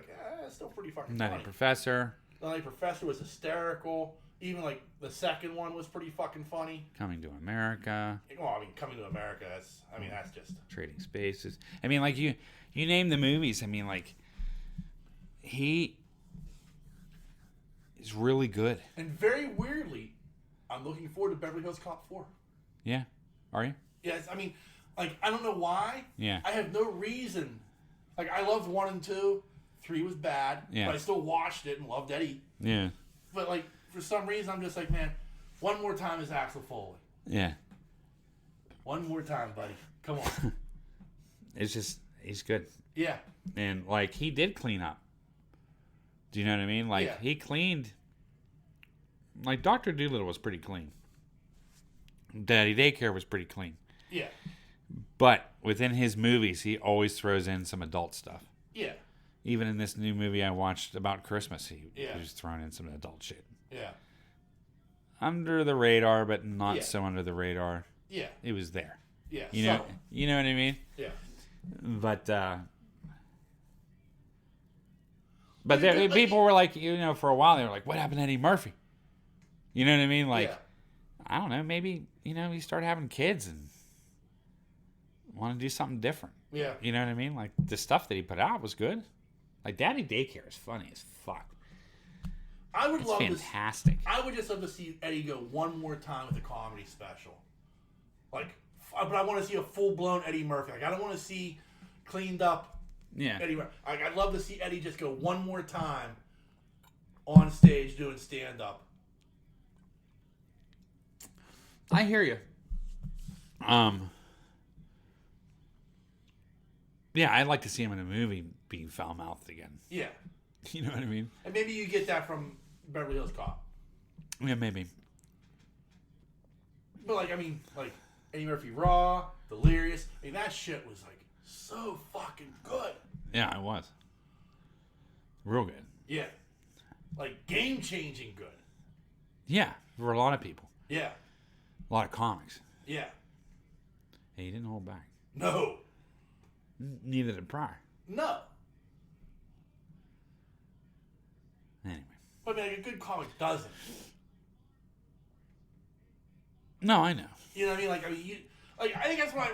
it's still pretty fucking funny. Nutty Professor. Nutty Professor was hysterical. Even like the second one was pretty fucking funny. Coming to America. Well, I mean, Coming to America. That's just Trading Spaces. I mean, like you name the movies. I mean, like he is really good. And very weirdly, I'm looking forward to Beverly Hills Cop 4. Yeah. Are you? Yes. I mean, like, I don't know why. Yeah. I have no reason. Like, I loved 1 and 2. 3 was bad. Yeah. But I still watched it and loved Eddie. Yeah. But, like, for some reason, I'm just like, man, one more time is Axel Foley. Yeah. One more time, buddy. Come on. He's good. Yeah. And, like, he did clean up. Do you know what I mean? Like, he cleaned. Like, Dr. Dolittle was pretty clean. Daddy Daycare was pretty clean. Yeah. But within his movies, he always throws in some adult stuff. Yeah. Even in this new movie I watched about Christmas, he was throwing in some adult shit. Yeah. Under the radar, but not so under the radar. Yeah. It was there. Yeah. You know what I mean? Yeah. But people were like, for a while they were like, what happened to Eddie Murphy? You know what I mean? Like, I don't know, maybe, he started having kids and want to do something different. Yeah. You know what I mean? Like, the stuff that he put out was good. Like, Daddy Daycare is funny as fuck. It's fantastic. I would just love to see Eddie go one more time with a comedy special. Like, but I want to see a full-blown Eddie Murphy. Like, I don't want to see cleaned up Eddie Murphy. Like, I'd love to see Eddie just go one more time on stage doing stand-up. I hear you. Yeah, I'd like to see him in a movie being foul-mouthed again. Yeah. You know what I mean? And maybe you get that from Beverly Hills Cop. Yeah, maybe. But, like, I mean, like, Eddie Murphy Raw, Delirious. I mean, that shit was, like, so fucking good. Yeah, it was. Real good. Yeah. Like, game-changing good. Yeah, for a lot of people. Yeah. A lot of comics. Yeah. Hey, he didn't hold back. No. Neither did Pryor. No. Anyway. But, I mean, like, a good comic doesn't. No, I know. You know what I mean? Like, I mean, you... Like, I think that's why...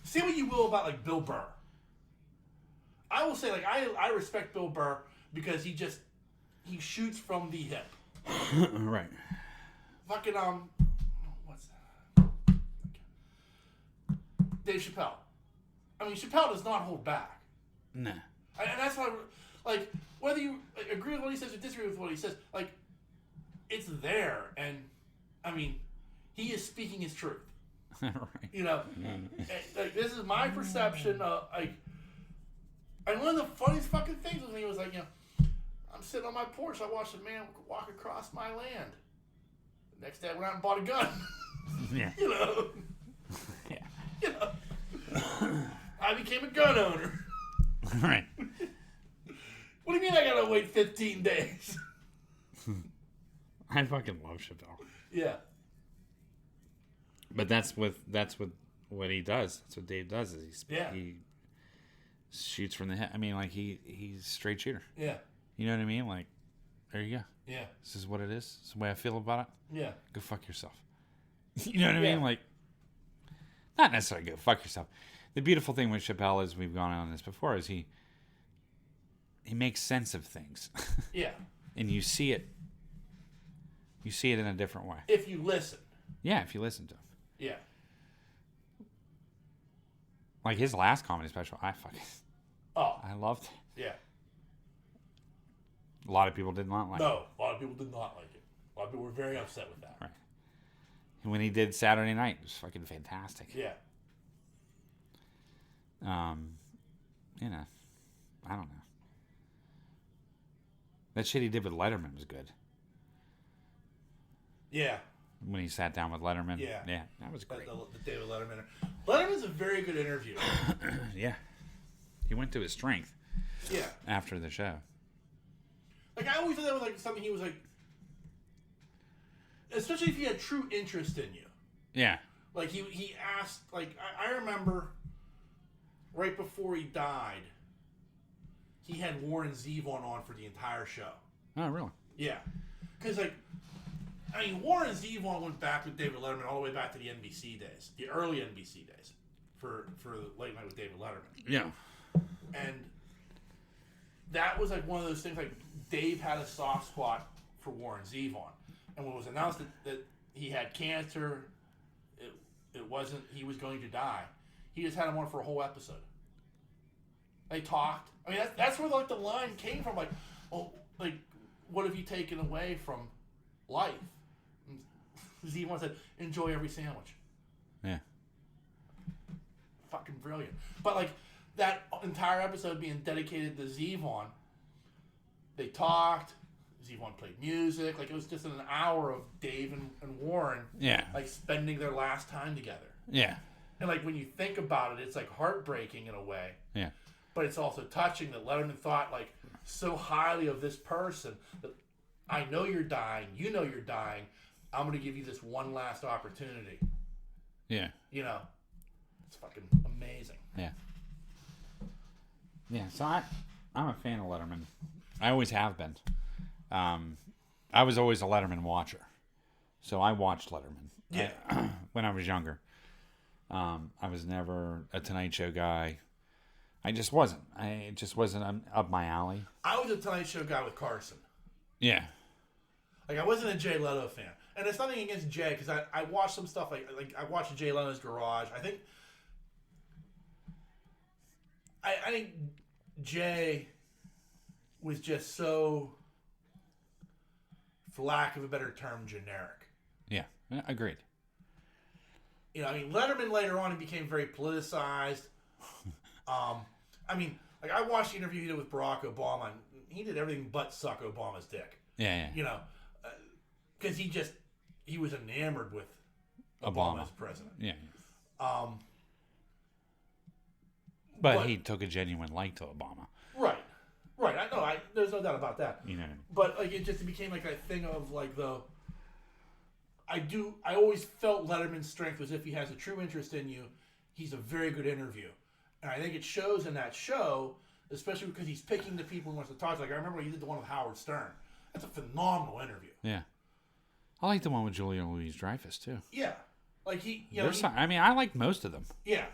say what you will about, like, Bill Burr. I will say, like, I respect Bill Burr because he shoots from the hip. Right. Fucking, what's that? Dave Chappelle. I mean, Chappelle does not hold back. Nah. And that's why, like, whether you agree with what he says or disagree with what he says, like, it's there. And, I mean, he is speaking his truth. Right. You know? Like, this is my perception of, like, and one of the funniest fucking things was when he was like, you know, I'm sitting on my porch, I watched a man walk across my land. The next day I went out and bought a gun. Yeah. You know? Yeah. You know? I became a gun owner. Right. What do you mean I gotta wait 15 days? I fucking love Chappelle. Yeah. But that's what he does. That's what Dave does. Is he shoots from the hip. I mean, like he's a straight shooter. Yeah. You know what I mean? Like, there you go. Yeah. This is what it is. This is the way I feel about it. Yeah. Go fuck yourself. You know what I Yeah. mean? Like, not necessarily go fuck yourself. The beautiful thing with Chappelle is we've gone on this before is he makes sense of things. Yeah. And you see it. You see it in a different way. If you listen. Yeah, if you listen to him. Yeah. Like his last comedy special, I loved it. Yeah. A lot of people did not like it. No, a lot of people did not like it. A lot of people were very upset with that. Right. And when he did Saturday Night, it was fucking fantastic. Yeah. You know, I don't know. That shit he did with Letterman was good. Yeah. When he sat down with Letterman. Yeah. Yeah, that was great. The David Letterman. Letterman's a very good interview. Yeah. He went to his strength. Yeah. After the show. Like, I always thought that was, like, something he was, like... Especially if he had true interest in you. Yeah. Like, he asked... Like, I remember... Right before he died... He had Warren Zevon on for the entire show. Oh, really? Yeah. Because, like... I mean, Warren Zevon went back with David Letterman all the way back to the NBC days. The early NBC days. For Late Night with David Letterman. Yeah. And... That was, like, one of those things, like... Dave had a soft spot for Warren Zevon. And when it was announced that he had cancer, it wasn't, he was going to die. He just had him on for a whole episode. They talked. I mean, that's where, like, the line came from. Like, well, like, what have you taken away from life? And Zevon said, enjoy every sandwich. Yeah. Fucking brilliant. But, like, that entire episode being dedicated to Zevon, they talked. Zevon played music. Like, it was just an hour of Dave and Warren. Yeah. Like, spending their last time together. Yeah. And, like, when you think about it, it's, like, heartbreaking in a way. Yeah. But it's also touching that Letterman thought, like, so highly of this person that I know you're dying. You know you're dying. I'm going to give you this one last opportunity. Yeah. You know? It's fucking amazing. Yeah. Yeah, so I'm a fan of Letterman. I always have been. I was always a Letterman watcher. So I watched Letterman. Yeah. When I was younger. I was never a Tonight Show guy. It just wasn't up my alley. I was a Tonight Show guy with Carson. Yeah. Like, I wasn't a Jay Leno fan. And it's nothing against Jay, because I watched some stuff, like I watched Jay Leno's Garage. I think Jay was just so, for lack of a better term, generic. Yeah, agreed. You know, I mean, Letterman later on, he became very politicized. I mean, like, I watched the interview he did with Barack Obama, and he did everything but suck Obama's dick. Yeah. You know, because he was enamored with Obama as president. Yeah. But he took a genuine like to Obama. Right. I know. There's no doubt about that. You know. But like, it just became like that thing of like I always felt Letterman's strength was if he has a true interest in you, he's a very good interview. And I think it shows in that show, especially because he's picking the people he wants to talk to. Like, I remember he did the one with Howard Stern. That's a phenomenal interview. Yeah. I like the one with Julia Louis-Dreyfus, too. Yeah. Like, I like most of them. Yeah.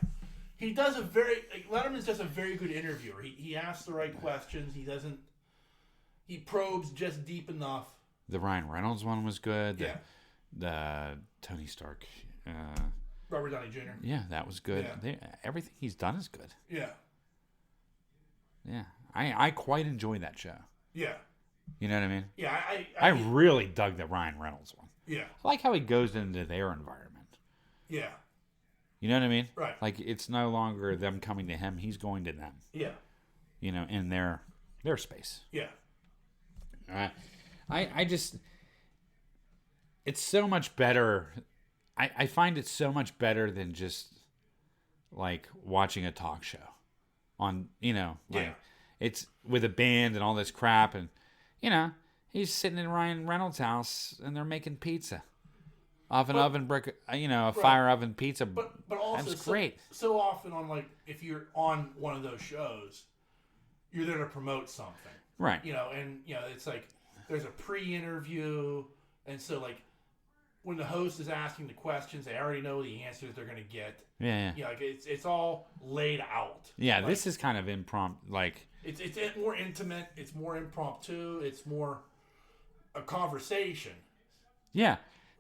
He does Letterman's just a very good interviewer. He asks the right questions. He probes just deep enough. The Ryan Reynolds one was good. Yeah. The Tony Stark. Robert Downey Jr. Yeah, that was good. Yeah. Everything he's done is good. Yeah. Yeah. I quite enjoy that show. Yeah. You know what I mean? Yeah, I really dug the Ryan Reynolds one. Yeah. I like how he goes into their environment. Yeah. You know what I mean? Right. Like, it's no longer them coming to him. He's going to them. Yeah. You know, in their space. Yeah. I just... It's so much better. I find it so much better than just, like, watching a talk show. On, you know, like... Yeah. It's with a band and all this crap. And, you know, he's sitting in Ryan Reynolds' house and they're making pizza. Off an oven brick, fire oven pizza. But also, that's great. So often on, like, if you're on one of those shows, you're there to promote something. Right. You know, and, you know, it's like, there's a pre-interview. And so, like, when the host is asking the questions, they already know the answers they're going to get. Yeah. You know, like, it's all laid out. Yeah, like, this is kind of impromptu, like... It's more intimate. It's more impromptu. It's more a conversation. Yeah,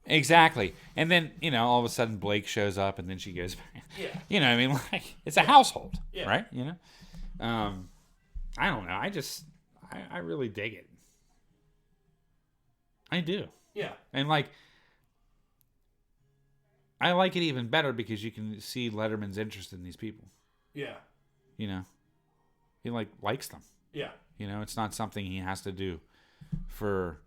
exactly. And then, you know, all of a sudden Blake shows up and then she goes back. Yeah. You know what I mean? Like, it's a household, yeah. Right? You know? I don't know. I really dig it. I do. Yeah. And, like, I like it even better because you can see Letterman's interest in these people. Yeah. You know? He likes them. Yeah. You know, it's not something he has to do for...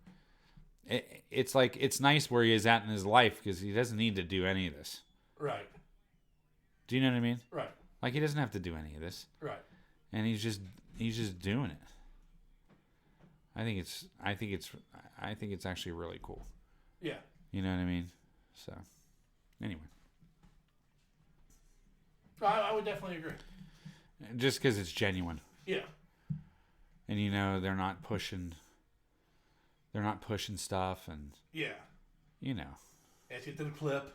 It's like, it's nice where he is at in his life because he doesn't need to do any of this. Right. Do you know what I mean? Right. Like, he doesn't have to do any of this. Right. And he's just doing it. I think it's actually really cool. Yeah. You know what I mean? So, anyway. I would definitely agree. Just because it's genuine. Yeah. And, you know, they're not pushing stuff and... Yeah. You know. Let's get to the clip.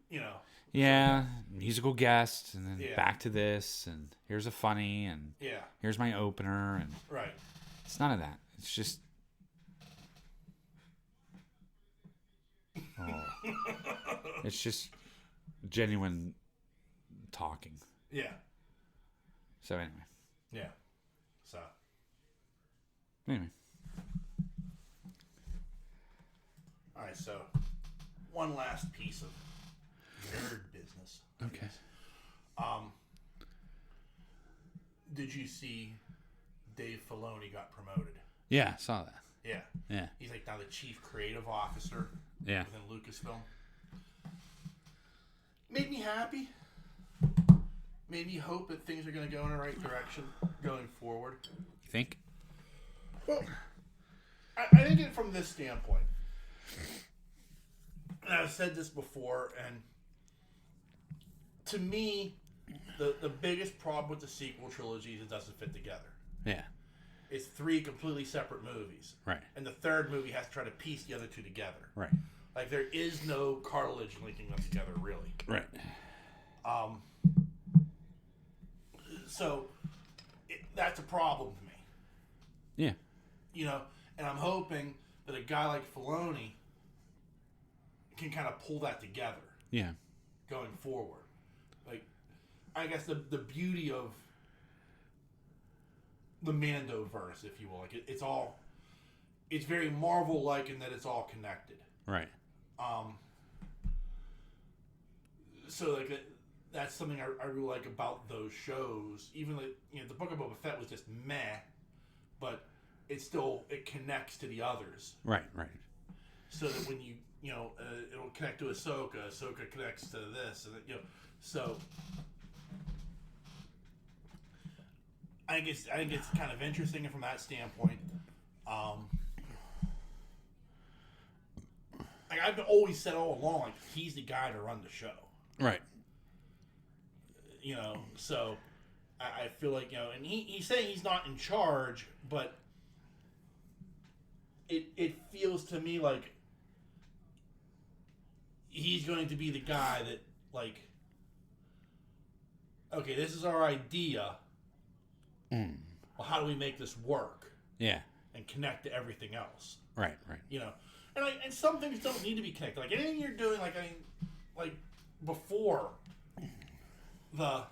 You know. Yeah. Musical guest. And then yeah. back to this. And here's a funny. And yeah. Here's my opener. And right. It's none of that. It's just... Oh. It's just genuine talking. Yeah. So anyway. Yeah. So. Anyway. All right. So, one last piece of nerd business. Okay. Did you see Dave Filoni got promoted? Yeah, I saw that. Yeah. Yeah. He's like now the chief creative officer. Yeah. Within Lucasfilm. Made me happy. Made me hope that things are going to go in the right direction going forward. You think? Well, I think it from this standpoint. And I've said this before, and to me, the biggest problem with the sequel trilogy is it doesn't fit together. Yeah. It's 3 completely separate movies. Right. And the third movie has to try to piece the other 2 together. Right. Like, there is no cartilage linking them together, really. Right. So, that's a problem to me. Yeah. You know, and I'm hoping that a guy like Filoni can kind of pull that together. Yeah. Going forward. Like, I guess the beauty of the Mandoverse, if you will. Like, it's very Marvel-like in that it's all connected. Right. so like that's something I really like about those shows. Even like the Book of Boba Fett was just meh, but it connects to the others. Right. So that when it'll connect to Ahsoka. Ahsoka connects to this, and so. I think it's kind of interesting from that standpoint. Like I've always said all along, like he's the guy to run the show. Right. So I feel like and he's saying he's not in charge, but it feels to me like he's going to be the guy that like, okay, this is our idea. Well, how do we make this work? Yeah. And connect to everything else. Right. And some things don't need to be connected. Like anything you're doing, like before the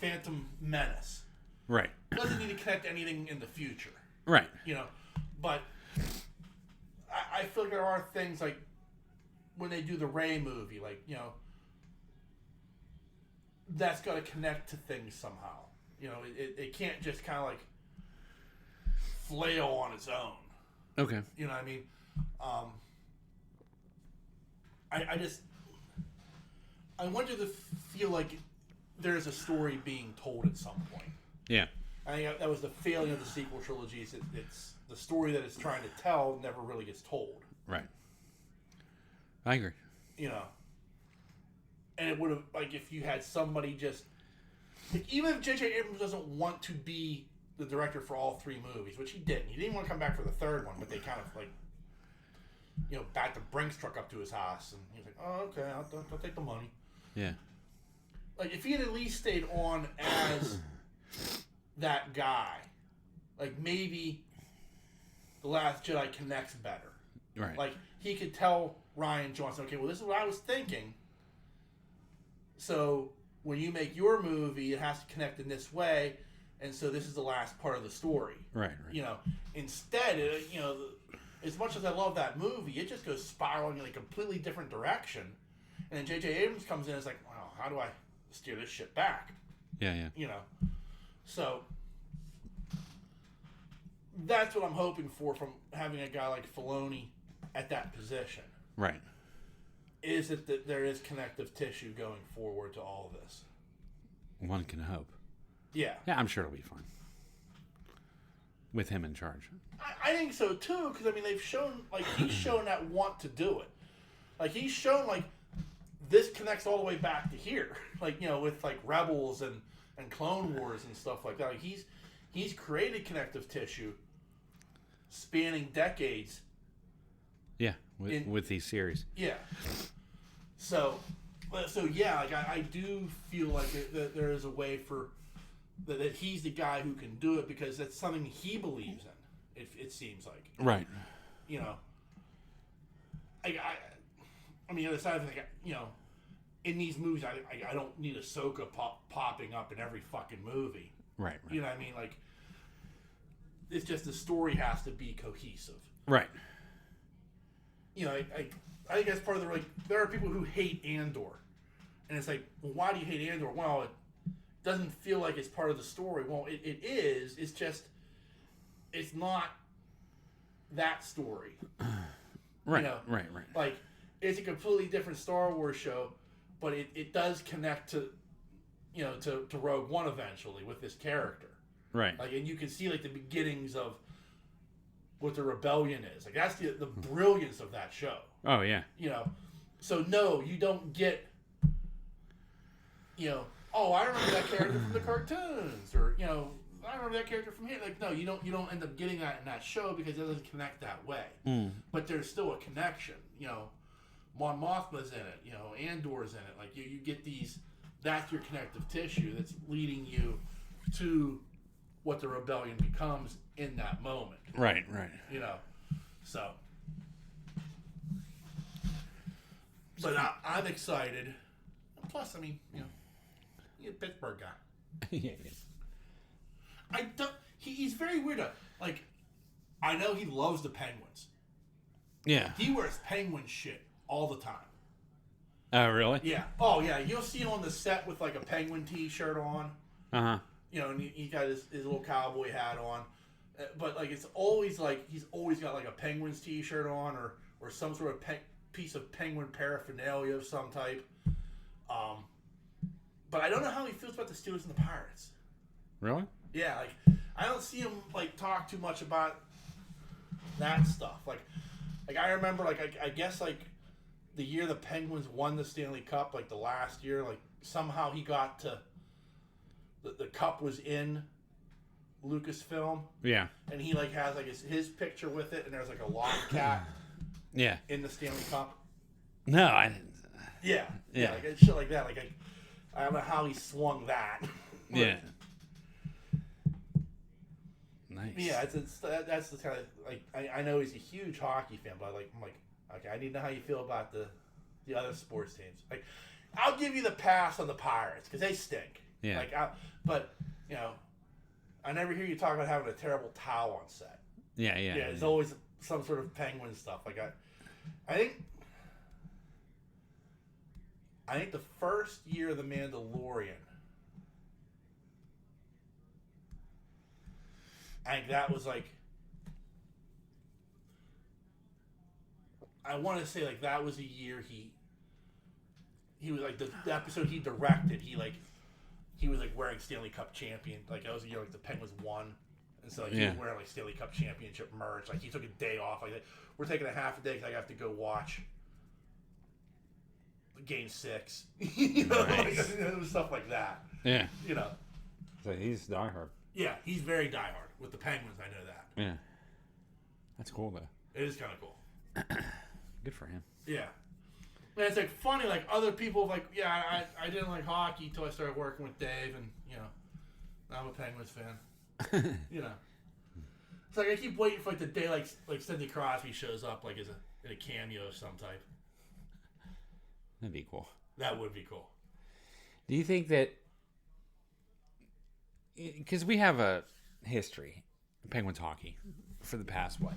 Phantom Menace. Right. Doesn't need to connect to anything in the future. Right. But I feel like there are things like when they do the Rey movie, like, that's got to connect to things somehow. It can't just kind of like flail on its own. Okay. You know what I mean? I want you to feel like there's a story being told at some point. Yeah. I think that was the failing of the sequel trilogies. It's the story that it's trying to tell never really gets told. Right. I agree. And it would have, like, if you had somebody just... Like, even if J.J. Abrams doesn't want to be the director for all three movies, which he didn't. He didn't want to come back for the third one, but they kind of, like, backed the Brinks truck up to his house. And he's like, oh, okay, I'll take the money. Yeah. Like, if he had at least stayed on as that guy, like, maybe The Last Jedi connects better. Right. Like, he could tell Rian Johnson, okay, well, this is what I was thinking. So when you make your movie, it has to connect in this way, and so this is the last part of the story. Right. Instead, as much as I love that movie, it just goes spiraling in a completely different direction. And then J.J. Abrams comes in and is like, wow, how do I steer this shit back? Yeah. So that's what I'm hoping for from having a guy like Filoni at that position. Right. Is it that there is connective tissue going forward to all of this? One can hope. Yeah. Yeah, I'm sure it'll be fine. With him in charge. I think so too, because they've shown, like, he's shown that want to do it. Like, he's shown, like, this connects all the way back to here. Like, with, like, Rebels and Clone Wars and stuff like that. Like, he's created connective tissue spanning decades. Yeah, with these series. Yeah. So yeah, like, I do feel like that there is a way for that he's the guy who can do it, because that's something he believes in. It seems like. Right. I mean, the other side of it, in these movies, I don't need Ahsoka popping up in every fucking movie. Right. You know what I mean? Like, it's just the story has to be cohesive. Right. I think that's part of the, like, there are people who hate Andor. And it's like, well, why do you hate Andor? Well, it doesn't feel like it's part of the story. Well, it is. It's just, it's not that story. Right, right. Like, it's a completely different Star Wars show, but it does connect to, to Rogue One eventually with this character. Right. Like, and you can see, like, the beginnings of what the rebellion is. Like, that's the brilliance of that show. Oh, yeah. So no, you don't get, oh, I remember that character from the cartoons, or, I remember that character from here. Like, no, you don't end up getting that in that show because it doesn't connect that way. Mm. But there's still a connection. Mon Mothma's in it. Andor's in it. Like, you get these. That's your connective tissue that's leading you to what the rebellion becomes in that moment. Right. So. But I'm excited. Plus, I mean, he's a Pittsburgh guy. Yeah. He's very weird. Like, I know he loves the Penguins. Yeah. He wears Penguin shit all the time. Oh, really? Yeah. Oh, yeah. You'll see him on the set with like a Penguin T-shirt on. Uh-huh. You know, and he got his little cowboy hat on. But like it's always like he's always got like a Penguins T-shirt on or some sort of piece of Penguin paraphernalia of some type. But I don't know how he feels about the Steelers and the Pirates. Really? Yeah, like I don't see him like talk too much about that stuff. Like I remember I guess like the year the Penguins won the Stanley Cup, like the last year, like somehow he got to the cup was in Lucasfilm. Yeah. And he like has like his picture with it, and there's like a live cat. Yeah. In the Stanley Cup. No, I didn't. Yeah. Yeah. Like shit like that. Like I don't know how he swung that. Yeah. Nice. Yeah, that's the kind of like I know he's a huge hockey fan, but I'm like okay, I need to know how you feel about the other sports teams. Like I'll give you the pass on the Pirates because they stink. Yeah. But you know, I never hear you talk about having a terrible towel on set. Yeah. Yeah, it's always some sort of Penguin stuff. Like I think the first year of The Mandalorian, I think that was like, I want to say like that was a year he was like the episode he directed, he was like wearing Stanley Cup champion, like that was a year like the Penguins won, and so like he was wearing like Stanley Cup championship merch, like he took a day off, like we're taking a half a day because I have to go watch Game 6, you know, nice. like, it was stuff like that. Yeah. You know. So he's diehard. Yeah, he's very diehard with the Penguins. I know that. Yeah. That's cool though. It is kind of cool. Good for him. Yeah. And it's like funny, like other people like, yeah, I didn't like hockey until I started working with Dave, and you know, I'm a Penguins fan. You know. It's like I keep waiting for like the day like Sidney Crosby shows up like in a cameo of some type. That'd be cool. That would be cool. Do you think that, because we have a history, Penguins hockey, for the past, what?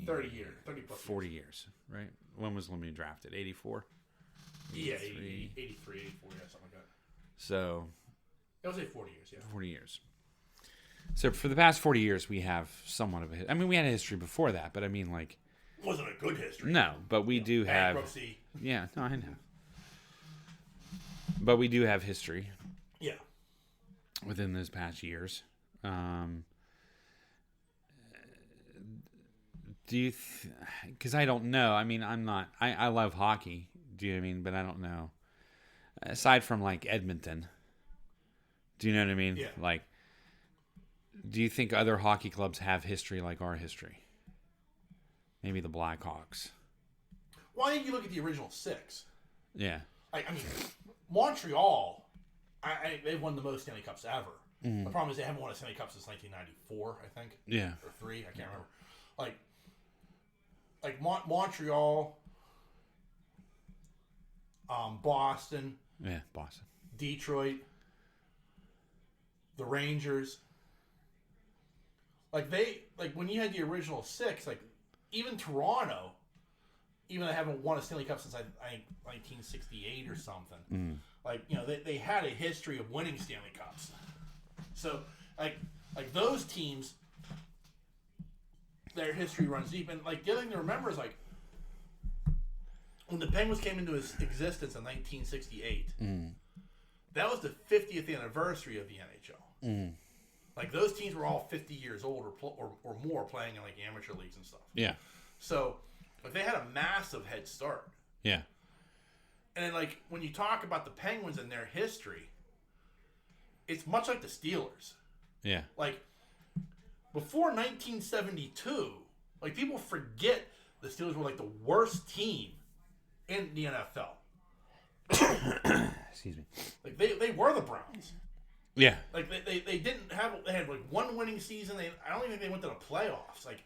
30 years. 30 plus 40 years, right? When was Lemieux drafted? 84? Yeah, 83, 84, yeah, something like that. So. I would say 40 years, yeah. 40 years. So for the past 40 years, we have somewhat of a, I mean, we had a history before that, but I mean, like. It wasn't a good history. No, but we do have. Bankruptcy. Yeah, no, I know. But we do have history. Yeah. Within those past years. Do you, because I don't know. I mean, I'm not, I love hockey. Do you know what I mean? But I don't know. Aside from like Edmonton. Do you know what I mean? Yeah. Like, do you think other hockey clubs have history like our history? Maybe the Blackhawks. Well, I think you look at the original 6. Yeah. I mean, Montreal, they've won the most Stanley Cups ever. Mm. The problem is they haven't won a Stanley Cup since 1994, I think. Yeah. Or 3, I can't remember. Like Montreal, Boston. Yeah, Boston. Detroit. The Rangers. Like when you had the original 6, like even Toronto, even though they haven't won a Stanley Cup since I think 1968 or something. Mm. Like, you know, they had a history of winning Stanley Cups. So like those teams, their history runs deep. And like the other thing to remember is like when the Penguins came into existence in 1968, that was the 50th anniversary of the NHL. Mm. Like those teams were all 50 years old or more playing in like amateur leagues and stuff. Yeah. So like they had a massive head start. Yeah. And then like when you talk about the Penguins and their history, it's much like the Steelers. Yeah. Like before 1972, like people forget the Steelers were like the worst team in the NFL. Excuse me. Like they were the Browns. Yeah. Like they didn't have, they had like one winning season. I don't even think they went to the playoffs. Like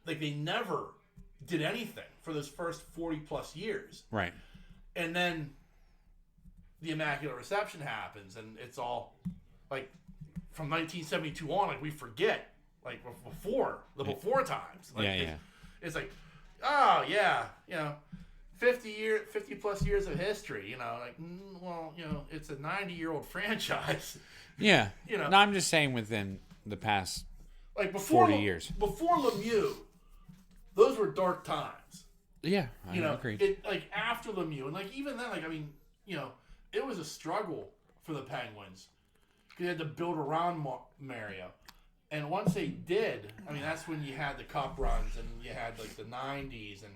they never did anything for those first 40 plus years. Right. And then the Immaculate Reception happens, and it's all like from 1972 on. Like we forget like before times. Like, yeah. It's like oh yeah, 50 plus years of history. It's a 90-year-old franchise. Yeah. No, I'm just saying within the past like before 40 years. Before Lemieux, those were dark times. Yeah, I agree. After Lemieux, and even then, it was a struggle for the Penguins because they had to build around Mario. And once they did, that's when you had the cup runs and you had the 90s and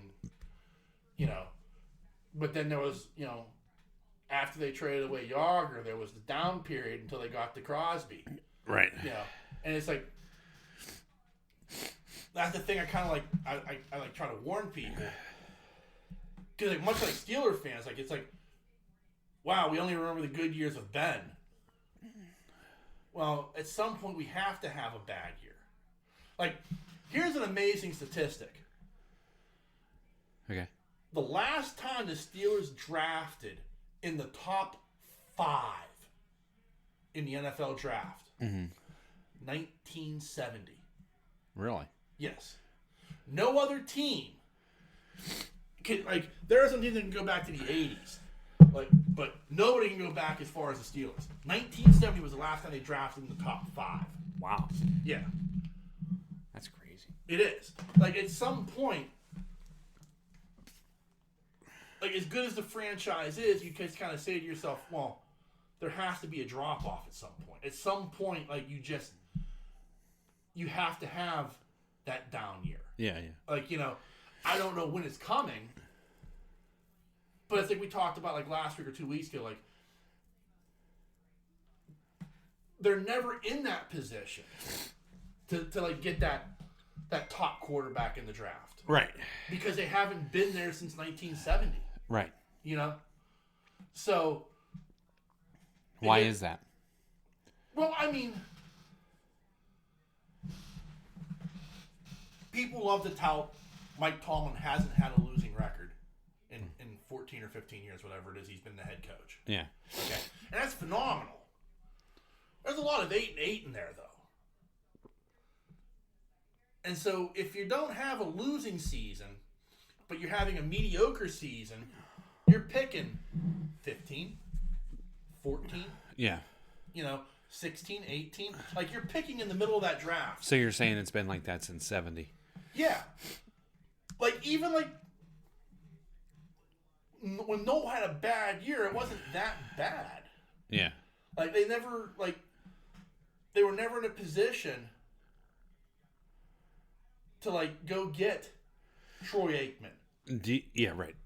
but then there was after they traded away Yager, there was the down period until they got to Crosby. Right. And it's that's the thing I kind of I try to warn people. Because much like Steeler fans, it's wow, we only remember the good years of Ben. Well, at some point we have to have a bad year. Here's an amazing statistic. Okay. The last time the Steelers drafted in the top 5 in the NFL draft, 1970. Really? Yes. No other team there are some teams that can go back to the 80s. But nobody can go back as far as the Steelers. 1970 was the last time they drafted in the top 5. Wow. Yeah. That's crazy. It is. At some point, as good as the franchise is, you can kind of say to yourself, well, there has to be a drop-off at some point. At some point, you have to have that down year. Yeah. I don't know when it's coming, but it's we talked about last week or 2 weeks ago, they're never in that position to get that top quarterback in the draft. Right. Because they haven't been there since 1970. Right. So why is that? Well, people love to tout Mike Tomlin hasn't had a losing record in 14 or 15 years, whatever it is, he's been the head coach. Yeah. Okay. And that's phenomenal. There's a lot of 8-8 in there, though. And so if you don't have a losing season, but you're having a mediocre season, you're picking 15, 14. Yeah. 16, 18. You're picking in the middle of that draft. So you're saying it's been like that since 70? Yeah. Even when Noel had a bad year, it wasn't that bad. Yeah. They never, they were never in a position to, go get Troy Aikman. Yeah, right.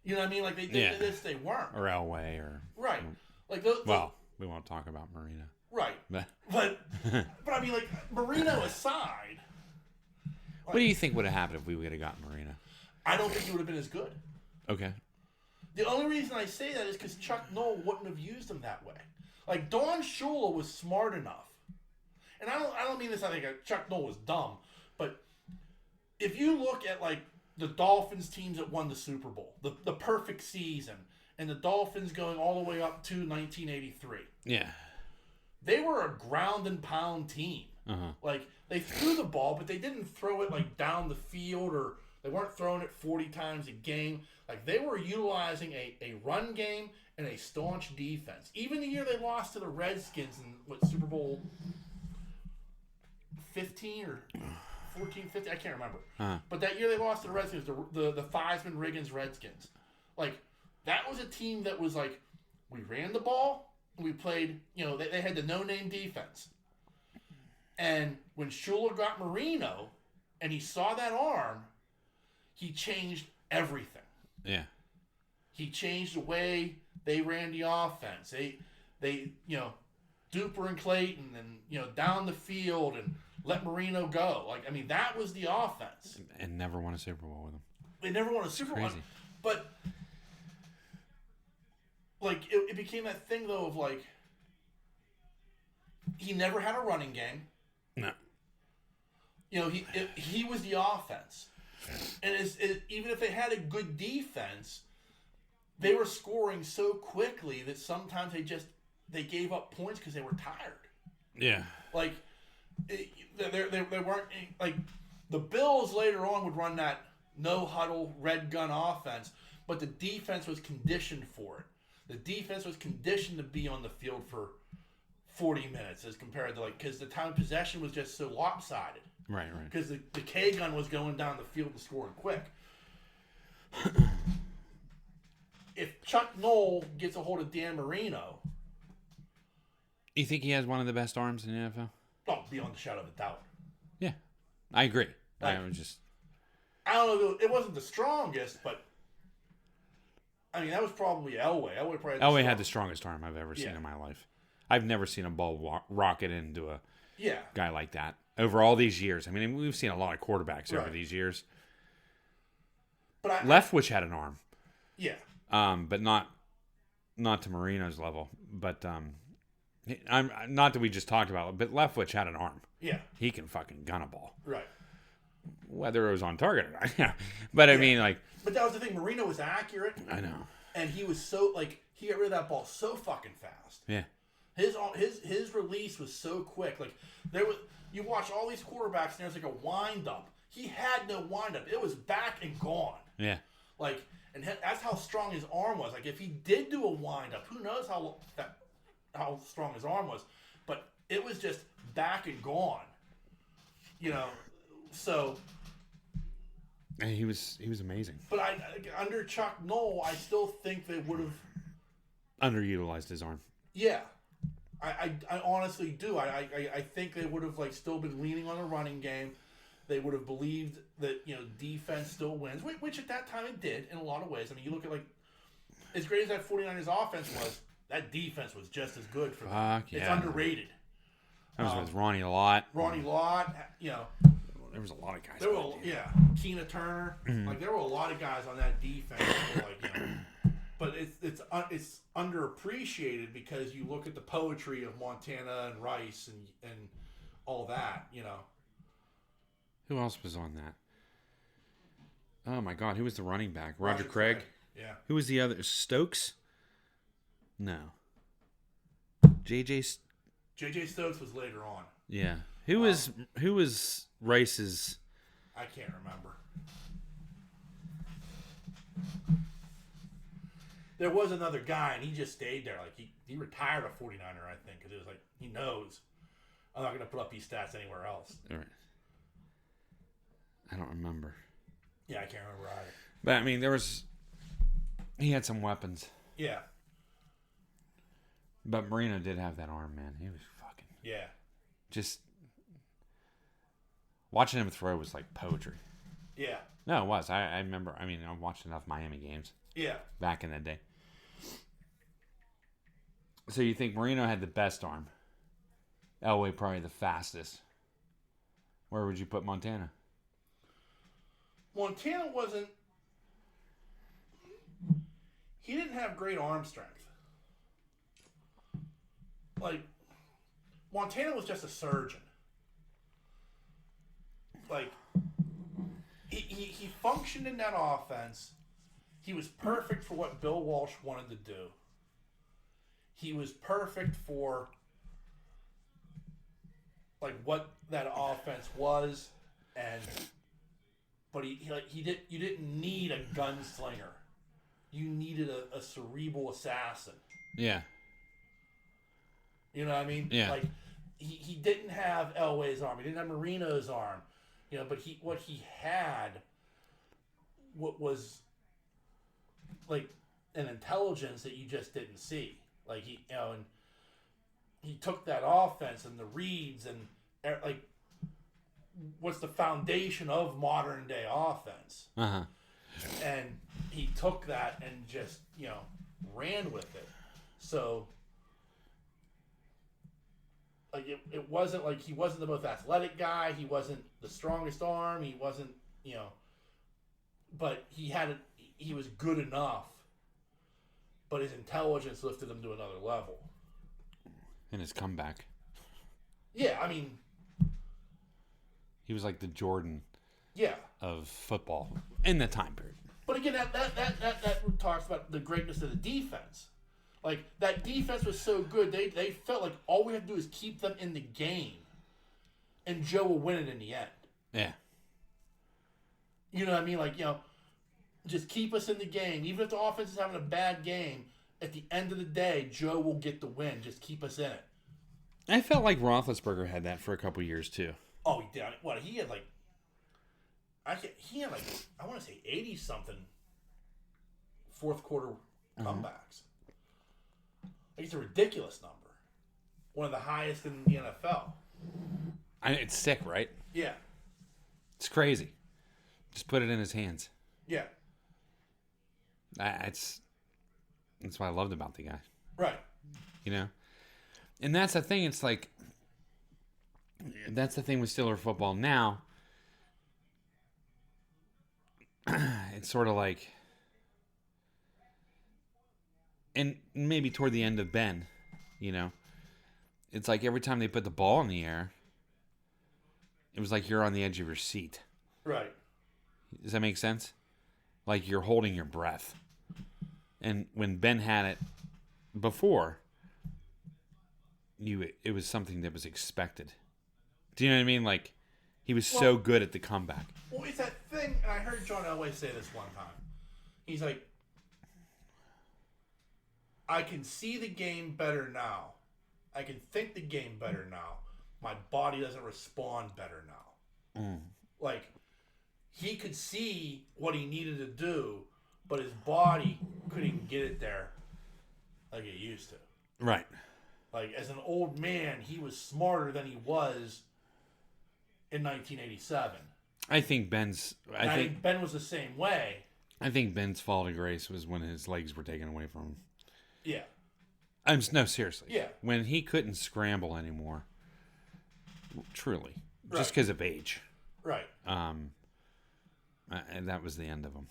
You know what I mean? They did this, they weren't. Or Elway, or... Right. We won't talk about Marino. Right. But Marino aside... What do you think would have happened if we would have gotten Marino? I don't think he would have been as good. Okay. The only reason I say that is because Chuck Noll wouldn't have used him that way. Don Shula was smart enough. And I don't mean this, I think Chuck Noll was dumb. But if you look at, the Dolphins teams that won the Super Bowl, the perfect season, and the Dolphins going all the way up to 1983. Yeah. They were a ground and pound team. Uh-huh. They threw the ball, but they didn't throw it, down the field, or they weren't throwing it 40 times a game. They were utilizing a run game and a staunch defense. Even the year they lost to the Redskins in, Super Bowl 15 or 14, 15, I can't remember. Uh-huh. But that year they lost to the Redskins, the Theismann-Riggins Redskins. That was a team that was we ran the ball, and we played, they had the no-name defense. And when Shula got Marino, and he saw that arm, he changed everything. Yeah. He changed the way they ran the offense. They Duper and Clayton, and down the field, and let Marino go. That was the offense. And never won a Super Bowl with him. They never won a Super Bowl. But it became that thing though of he never had a running game. No. He was the offense. And even if they had a good defense, they were scoring so quickly that sometimes they gave up points because they were tired. Yeah. They weren't the Bills later on would run that no huddle, red gun offense, but the defense was conditioned for it. The defense was conditioned to be on the field for 40 minutes as compared to because the time possession was just so lopsided. Right. Because the K gun was going down the field and scoring quick. If Chuck Noll gets a hold of Dan Marino, you think he has one of the best arms in the NFL? oh, beyond the shadow of a doubt. Yeah, I agree. Like, I don't know. It wasn't the strongest, but I mean that was probably Elway. Elway had the strongest arm I've ever seen in my life. I've never seen a ball rocket into a guy like that over all these years. I mean, we've seen a lot of quarterbacks over these years. But Leftwich had an arm. Yeah. But not to Marino's level. But I'm not that we just talked about it, but Leftwich had an arm. Yeah. He can fucking gun a ball. Right. Whether it was on target or not. Yeah. But I mean, But that was the thing. Marino was accurate. I know. And he was so he got rid of that ball so fucking fast. Yeah. His release was so quick. You watch all these quarterbacks and there's a wind up. He had no wind up. It was back and gone. Yeah. And that's how strong his arm was. If he did do a wind up, who knows how strong his arm was. But it was just back and gone. So. And he was amazing. But under Chuck Noll, I still think they would have underutilized his arm. Yeah. I honestly do. I think they would have still been leaning on a running game. They would have believed that defense still wins, which at that time it did in a lot of ways. I mean, you look at as great as that 49ers offense was, that defense was just as good for them. Yeah. It's underrated. That was with Ronnie Lott. There was a lot of guys. Keena Turner. There were a lot of guys on that defense. But it's underappreciated because you look at the poetry of Montana and Rice and all that. Who else was on that? Oh my God, who was the running back? Roger Craig. Yeah. Who was the other? Stokes? No. JJ Stokes was later on. Yeah. Who was Rice's? I can't remember. There was another guy, and he just stayed there. He retired a 49er, I think, because it was he knows I'm not going to put up these stats anywhere else. All right. I don't remember. Yeah, I can't remember either. But I mean, he had some weapons. Yeah. But Marino did have that arm, man. He was fucking. Yeah. Just watching him throw was like poetry. Yeah. No, it was. I remember. I mean, I watched enough Miami games. Yeah. Back in the day. So you think Marino had the best arm? Elway probably the fastest. Where would you put Montana? Montana wasn't. He didn't have great arm strength. Montana was just a surgeon. He functioned in that offense. He was perfect for what Bill Walsh wanted to do. He was perfect for what that offense was, but you didn't need a gunslinger. You needed a cerebral assassin. Yeah. You know what I mean? Yeah. He didn't have Elway's arm. He didn't have Marino's arm. But what he had was an intelligence that you just didn't see. And he took that offense and the reads and what's the foundation of modern day offense. Uh-huh. And he took that and just, ran with it. So it wasn't he wasn't the most athletic guy. He wasn't the strongest arm. He wasn't, but he was good enough. But his intelligence lifted him to another level. And his comeback. Yeah, I mean, he was like the Jordan. Yeah. Of football in that time period. But again, that talks about the greatness of the defense. That defense was so good, they felt like all we have to do is keep them in the game, and Joe will win it in the end. Yeah. You know what I mean? Like, just keep us in the game. Even if the offense is having a bad game, at the end of the day, Joe will get the win. Just keep us in it. I felt like Roethlisberger had that for a couple years too. Oh, he did. What, he had like, I want to say 80 something fourth quarter comebacks. Like, it's a ridiculous number. One of the highest in the NFL. It's sick, right? Yeah. It's crazy. Just put it in his hands. Yeah. That's what I loved about the guy. Right. You know? And that's the thing. It's like, that's the thing with Steeler football now. It's sort of like, and maybe toward the end of Ben, it's like every time they put the ball in the air, it was like you're on the edge of your seat. Right. Does that make sense? Like you're holding your breath. And when Ben had it before, it was something that was expected. Do you know what I mean? Like, he was so good at the comeback. Well, it's that thing, and I heard John Elway say this one time. He's like, I can see the game better now. I can think the game better now. My body doesn't respond better now. Like, he could see what he needed to do, but his body couldn't get it there like it used to. Right. Like, as an old man, he was smarter than he was in 1987. I think Ben was the same way. I think Ben's fall of grace was when his legs were taken away from him. Yeah. No, seriously. Yeah. When he couldn't scramble anymore. Truly. Just because of age. Right. And that was the end of him.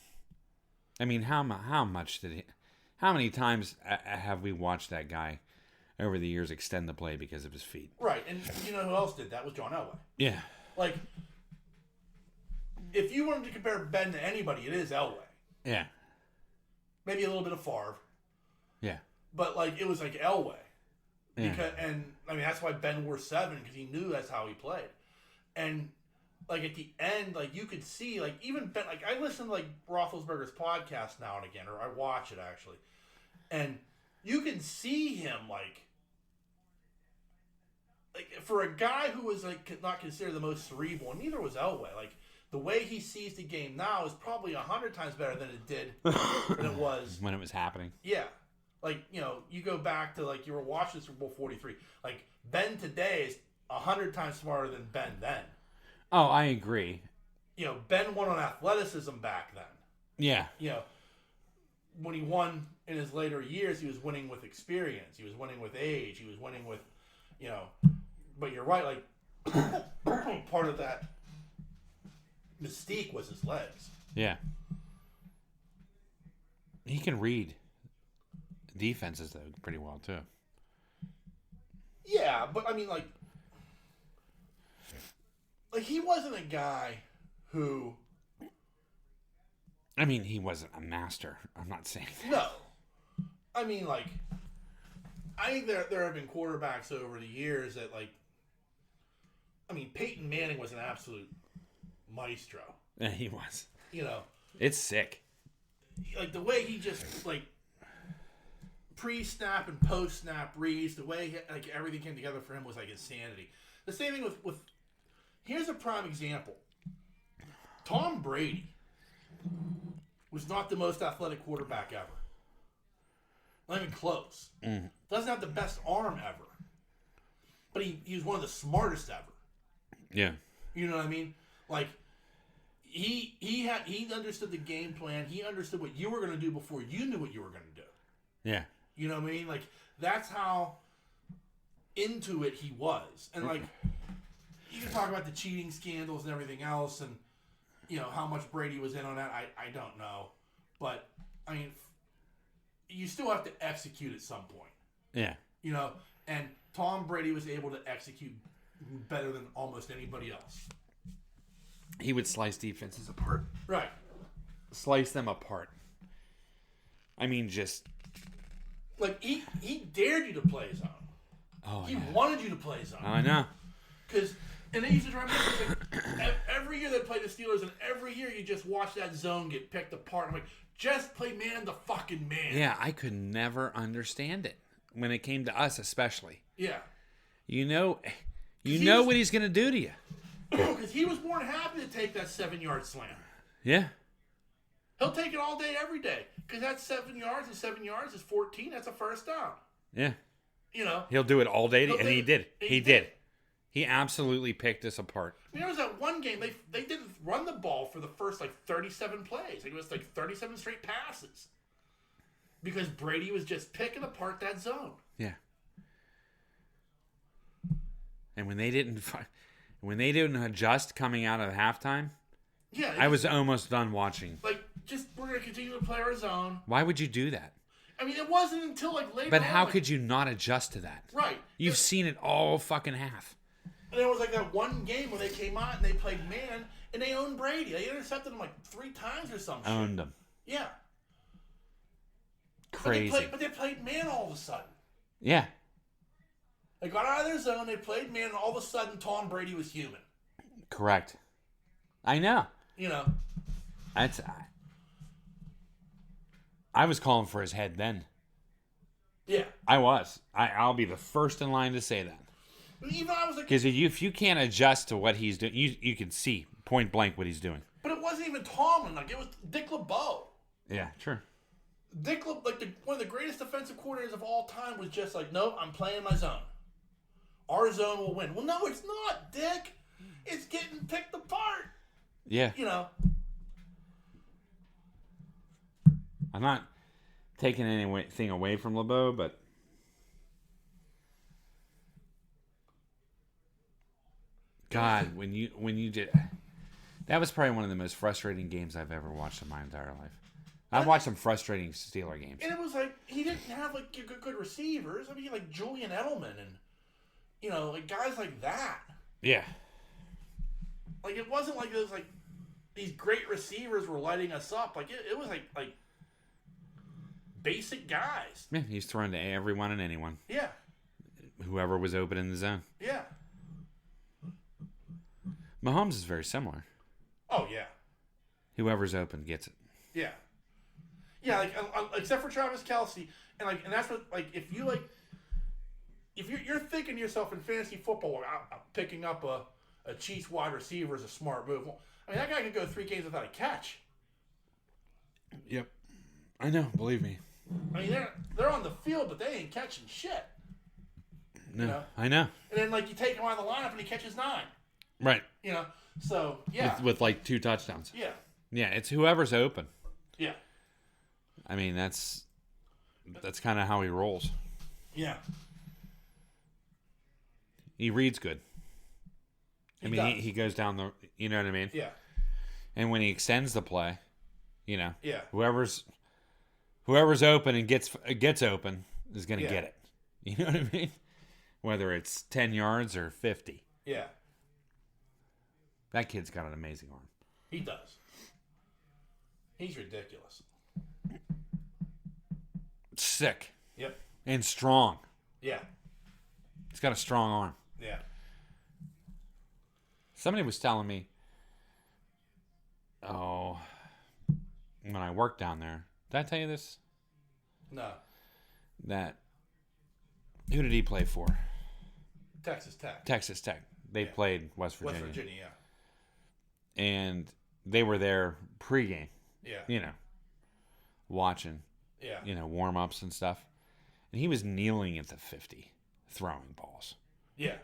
I mean, how many times have we watched that guy over the years extend the play because of his feet? Right. And you know who else did that? Was John Elway. Yeah. Like, if you wanted to compare Ben to anybody, it is Elway. Yeah. Maybe a little bit of Favre. Yeah. But, like, it was like Elway. Yeah. And, I mean, that's why Ben wore 7, because he knew that's how he played. And, like, at the end, like, you could see, like, even Ben, like, I listen to, like, Roethlisberger's podcast now and again, or I watch it, actually. And you can see him, like, for a guy who was, like, not considered the most cerebral, and neither was Elway, like, the way he sees the game now is probably 100 times better than it did than it was when it was happening. Yeah. Like, you go back to, like, you were watching Super Bowl 43. Like, Ben today is 100 times smarter than Ben then. Oh, I agree. Ben won on athleticism back then. Yeah. When he won in his later years, he was winning with experience. He was winning with age. He was winning with, but you're right, like, part of that mystique was his legs. Yeah. He can read defenses, though, pretty well, too. Yeah, but, I mean, like, he wasn't a guy who... I mean, he wasn't a master. I'm not saying that. No. I mean, like, I think there have been quarterbacks over the years that, like, I mean, Peyton Manning was an absolute maestro. Yeah, he was. You It's sick. Like, the way he just, like, pre-snap and post-snap reads, the way, like, everything came together for him was, like, insanity. The same thing with here's a prime example. Tom Brady was not the most athletic quarterback ever. Not even close. Doesn't have the best arm ever. But he was one of the smartest ever. Yeah. You know what I mean? Like, he understood the game plan. He understood what you were going to do before you knew what you were going to do. Yeah. You know what I mean? Like, that's how into it he was. And, like, you can talk about the cheating scandals and everything else and, how much Brady was in on that. I don't know. But, I mean, you still have to execute at some point. Yeah. And Tom Brady was able to execute better than almost anybody else. He would slice defenses apart. Right. Slice them apart. I mean, just... Like, he dared you to play zone. Oh, He wanted you to play zone. I know. Because And they used to try and make like, every year they play the Steelers, and every year you just watch that zone get picked apart. I'm like, just play man the fucking man. Yeah, I could never understand it when it came to us, especially. Yeah. You know what he's going to do to you. Because he was more than happy to take that 7-yard slam. Yeah. He'll take it all day, every day. Because that's 7 yards, and 7 yards is 14. That's a first down. Yeah. You know. He'll do it all day, and he did. He did. He absolutely picked us apart. I mean, there was that one game, they didn't run the ball for the first, 37 plays. It was, 37 straight passes. Because Brady was just picking apart that zone. Yeah. And when they didn't adjust coming out of halftime, yeah, I was almost done watching. We're going to continue to play our zone. Why would you do that? I mean, it wasn't until, later But on, how could you not adjust to that? Right. You've seen it all fucking half. And there was, that one game when they came out and they played man, and they owned Brady. They intercepted him, 3 times or something. Owned him. Yeah. Crazy. But they played man all of a sudden. Yeah. They got out of their zone, they played man, and all of a sudden Tom Brady was human. Correct. I know. You know. I was calling for his head then. Yeah. I was. I'll be the first in line to say that. Even I was like... Because if you can't adjust to what he's doing, you can see point blank what he's doing. But it wasn't even Tomlin. It was Dick LeBeau. Yeah, true. Dick LeBeau, one of the greatest defensive coordinators of all time, was just no, I'm playing my zone. Our zone will win. Well, no, it's not, Dick. It's getting picked apart. Yeah. You know. I'm not taking anything away from LeBeau, but God, when you did, that was probably one of the most frustrating games I've ever watched in my entire life. I've watched some frustrating Steeler games. And it was he didn't have good receivers. I mean, Julian Edelman and guys like that. Yeah. It wasn't it was these great receivers were lighting us up. It was like basic guys. Yeah, he's throwing to everyone and anyone. Yeah. Whoever was open in the zone. Yeah. Mahomes is very similar. Oh yeah. Whoever's open gets it. Yeah. Yeah, except for Travis Kelce, and that's what if you're thinking to yourself in fantasy football, picking up a Chiefs wide receiver is a smart move. Well, I mean, that guy could go 3 games without a catch. Yep, I know. Believe me. I mean, they're on the field, but they ain't catching shit. No, I know. And then you take him out of the lineup and he catches 9. Right. So yeah, with 2 touchdowns. Yeah. Yeah, it's whoever's open. Yeah. I mean, that's kind of how he rolls. Yeah. He reads good. He goes down the, you know what I mean? Yeah. And when he extends the play, Yeah. whoever's open and gets open is going to get it. You know what I mean? Whether it's 10 yards or 50. Yeah. That kid's got an amazing arm. He does. He's ridiculous. Sick. Yep. And strong. Yeah. He's got a strong arm. Yeah. Somebody was telling me, when I worked down there, did I tell you this? No. That, who did he play for? Texas Tech. Texas Tech. They played West Virginia. West Virginia, yeah. And they were there pregame. Yeah. Watching. Yeah. Warm-ups and stuff. And he was kneeling at the 50, throwing balls. Yeah.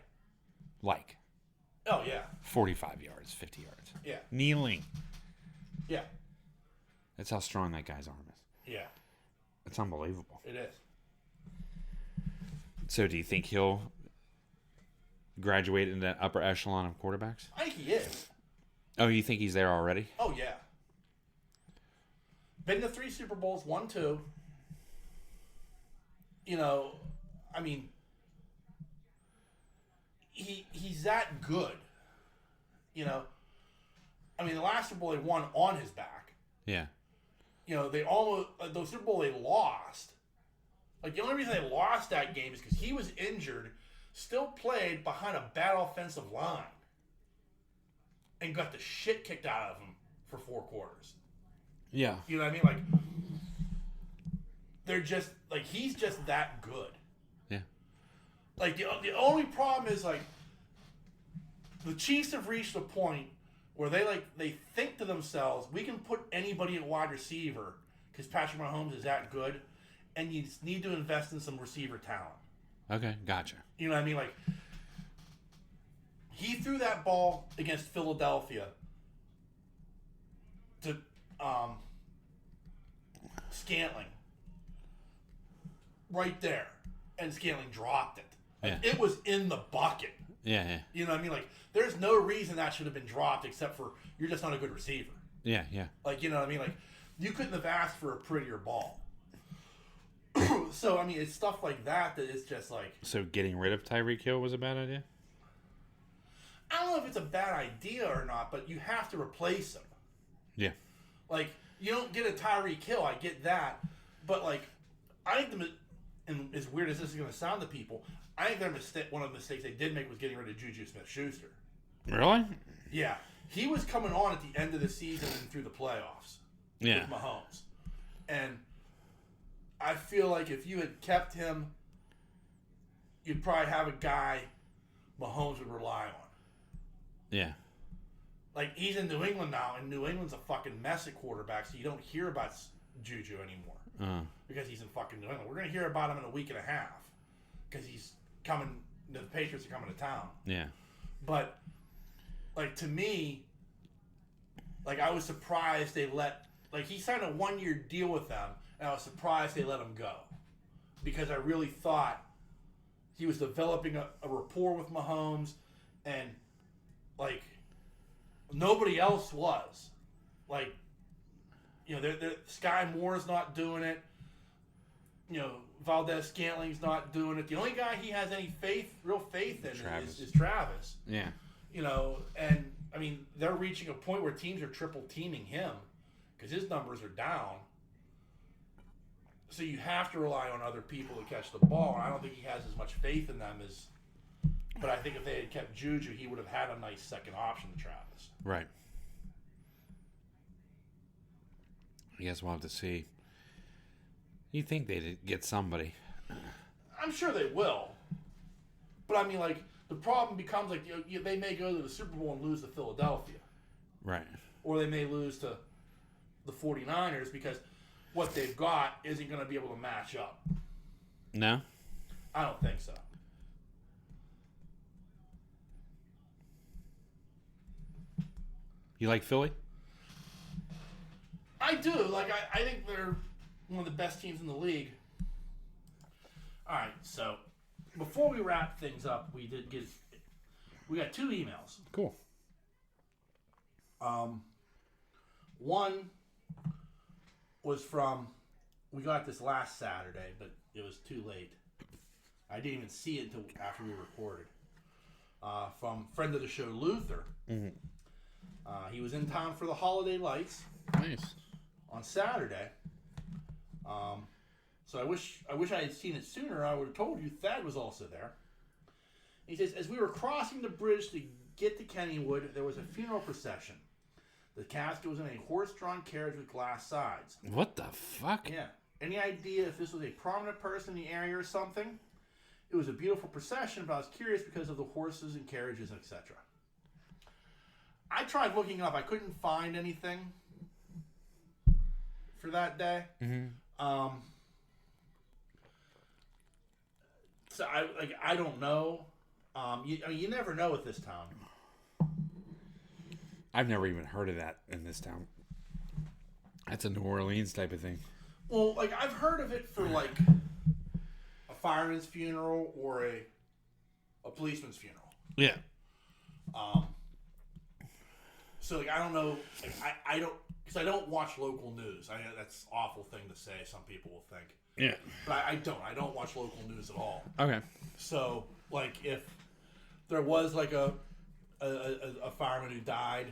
Oh, yeah. 45 yards, 50 yards. Yeah. Kneeling. Yeah. That's how strong that guy's arm is. Yeah. It's unbelievable. It is. So do you think he'll graduate into that upper echelon of quarterbacks? I think he is. Oh, you think he's there already? Oh, yeah. Been to 3 Super Bowls, won 2. I mean, he's that good. I mean, the last Super Bowl they won on his back. Yeah. They almost the Super Bowl they lost. The only reason they lost that game is because he was injured, still played behind a bad offensive line. and got the shit kicked out of him for 4 quarters. Yeah. You know what I mean? Like, they're just, like, he's just that good. Yeah. Like, the only problem is, like, the Chiefs have reached a point where they think to themselves, we can put anybody at wide receiver because Patrick Mahomes is that good, and you just need to invest in some receiver talent. Okay, gotcha. You know what I mean? Like, he threw that ball against Philadelphia to Scantling right there, and Scantling dropped it. Like, Yeah. it was in the bucket. Yeah, yeah. You know what I mean? Like, there's no reason that should have been dropped except for you're just not a good receiver. Yeah, yeah. Like, you know what I mean? Like, you couldn't have asked for a prettier ball. So, I mean, it's stuff like that that is just like... So getting rid of Tyreek Hill was a bad idea? I don't know if it's a bad idea or not, but you have to replace him. Yeah. Like, you don't get a Tyreek Hill, I get that. But, like, I think and as weird as this is going to sound to people, I think one of the mistakes they did make was getting rid of Juju Smith-Schuster. Really? Yeah. He was coming on at the end of the season and through the playoffs. Yeah. With Mahomes. And I feel like if you had kept him, you'd probably have a guy Mahomes would rely on. Yeah. Like, he's in New England now, and New England's a fucking mess at quarterback, so you don't hear about Juju anymore. Because he's in fucking New England. We're going to hear about him in a week and a half. Because the Patriots are coming to town. Yeah. But, like, to me, like, I was surprised they he signed a 1-year deal with them, and I was surprised they let him go. Because I really thought he was developing a rapport with Mahomes, and, like, nobody else was. Like, you know, Sky Moore's not doing it. You know, Valdez Scantling's not doing it. The only guy he has any real faith in is Travis. Yeah. You know, and, I mean, they're reaching a point where teams are triple teaming him because his numbers are down. So you have to rely on other people to catch the ball. And I don't think he has as much faith in them as... But I think if they had kept Juju, he would have had a nice second option to Travis. Right. I guess we'll have to see. You think they'd get somebody? I'm sure they will. But I mean, like, the problem becomes, like, they may go to the Super Bowl and lose to Philadelphia. Right. Or they may lose to the 49ers because what they've got isn't going to be able to match up. No? I don't think so. You like Philly? I do. Like, I think they're one of the best teams in the league. All right, so before we wrap things up, we got 2 emails. Cool. One was from, we got this last Saturday, but it was too late. I didn't even see it until after we recorded. From friend of the show, Luther. Mm-hmm. He was in town for the holiday lights. Nice. On Saturday. So I wish I had seen it sooner. I would have told you Thad was also there. He says, as we were crossing the bridge to get to Kennywood, there was a funeral procession. The casket was in a horse-drawn carriage with glass sides. What the fuck? Yeah. Any idea if this was a prominent person in the area or something? It was a beautiful procession, but I was curious because of the horses and carriages, etc. I tried looking up. I couldn't find anything for that day. Mm-hmm. So I don't know. You never know with this town. I've never even heard of that in this town. That's a New Orleans type of thing. Well, like, I've heard of it for, like, a fireman's funeral or a policeman's funeral. Yeah. So, like, I don't know. Like, I don't, because I don't watch local news. I know that's an awful thing to say, some people will think. Yeah. But I don't. I don't watch local news at all. Okay. So, like, if there was, like, a fireman who died,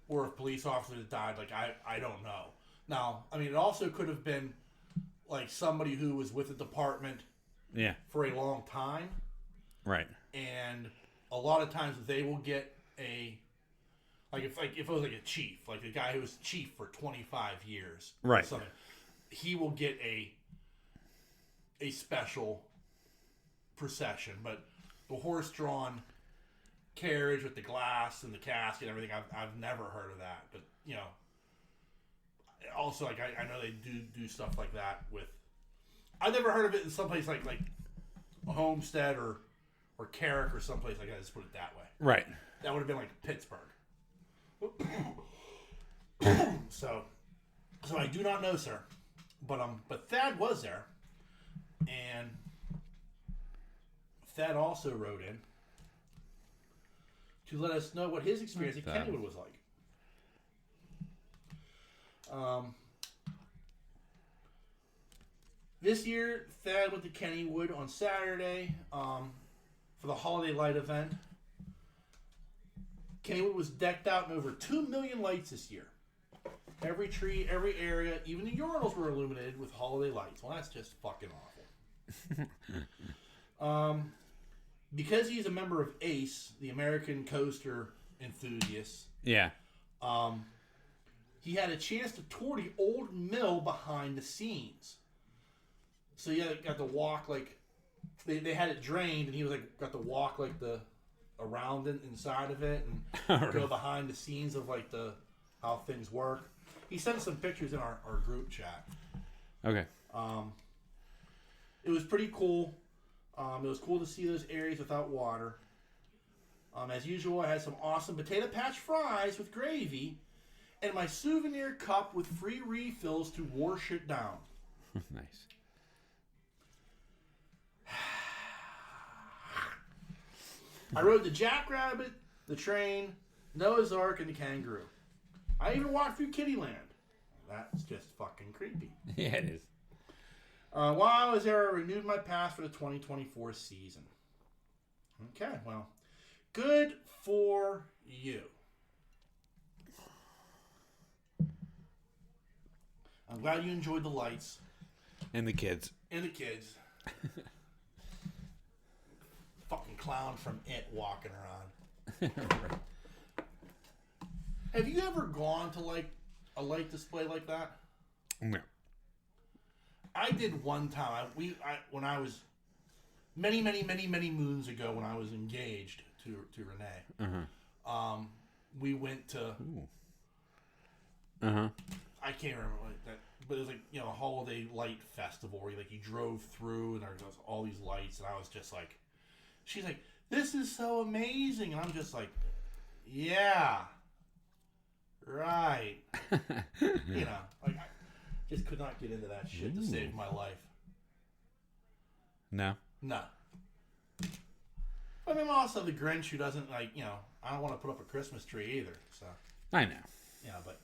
or a police officer that died, like, I don't know. Now, I mean, it also could have been, like, somebody who was with the department Yeah. for a long time. Right. And a lot of times they will get a if it was like a chief, like a guy who was chief for 25 years, right? Or something, he will get a special procession. But the horse-drawn carriage with the glass and the casket and everything, I've never heard of that. But also like I know they do stuff like that with. I've never heard of it in someplace like a Homestead or Carrick or someplace like that. Just put it that way. Right. That would have been like Pittsburgh. So I do not know, sir. But Thad was there, and Thad also wrote in to let us know what his experience at Kennywood was like. This year, Thad went to Kennywood on Saturday for the Holiday Light event. Kennywood was decked out in over 2 million lights this year. Every tree, every area, even the urinals were illuminated with holiday lights. Well, that's just fucking awful. Because he's a member of ACE, the American Coaster Enthusiasts. Yeah. He had a chance to tour the old mill behind the scenes. So he got to walk like they had it drained, and he was like got to walk like around it inside of it and go behind the scenes of like how things work. He sent some pictures in our group chat. Okay. It was pretty cool. It was cool to see those areas without water. As usual, I had some awesome potato patch fries with gravy and my souvenir cup with free refills to wash it down. Nice. I rode the Jackrabbit, the train, Noah's Ark, and the kangaroo. I even walked through Kittyland. That's just fucking creepy. Yeah, it is. While I was there, I renewed my pass for the 2024 season. Okay, well, good for you. I'm glad you enjoyed the lights. And the kids. Fucking clown from It walking around. Have you ever gone to like a light display like that? No. I did one time. When I was many moons ago, when I was engaged to Renee. Uh-huh. We went to. Uh-huh. I can't remember like that, but it was like a holiday light festival where you drove through and there was all these lights, and I was just like, she's like, "This is so amazing," and I'm just like, "Yeah, right." I just could not get into that shit to save my life. No. I mean, I'm also the Grinch who doesn't I don't want to put up a Christmas tree either. So I know. Yeah, but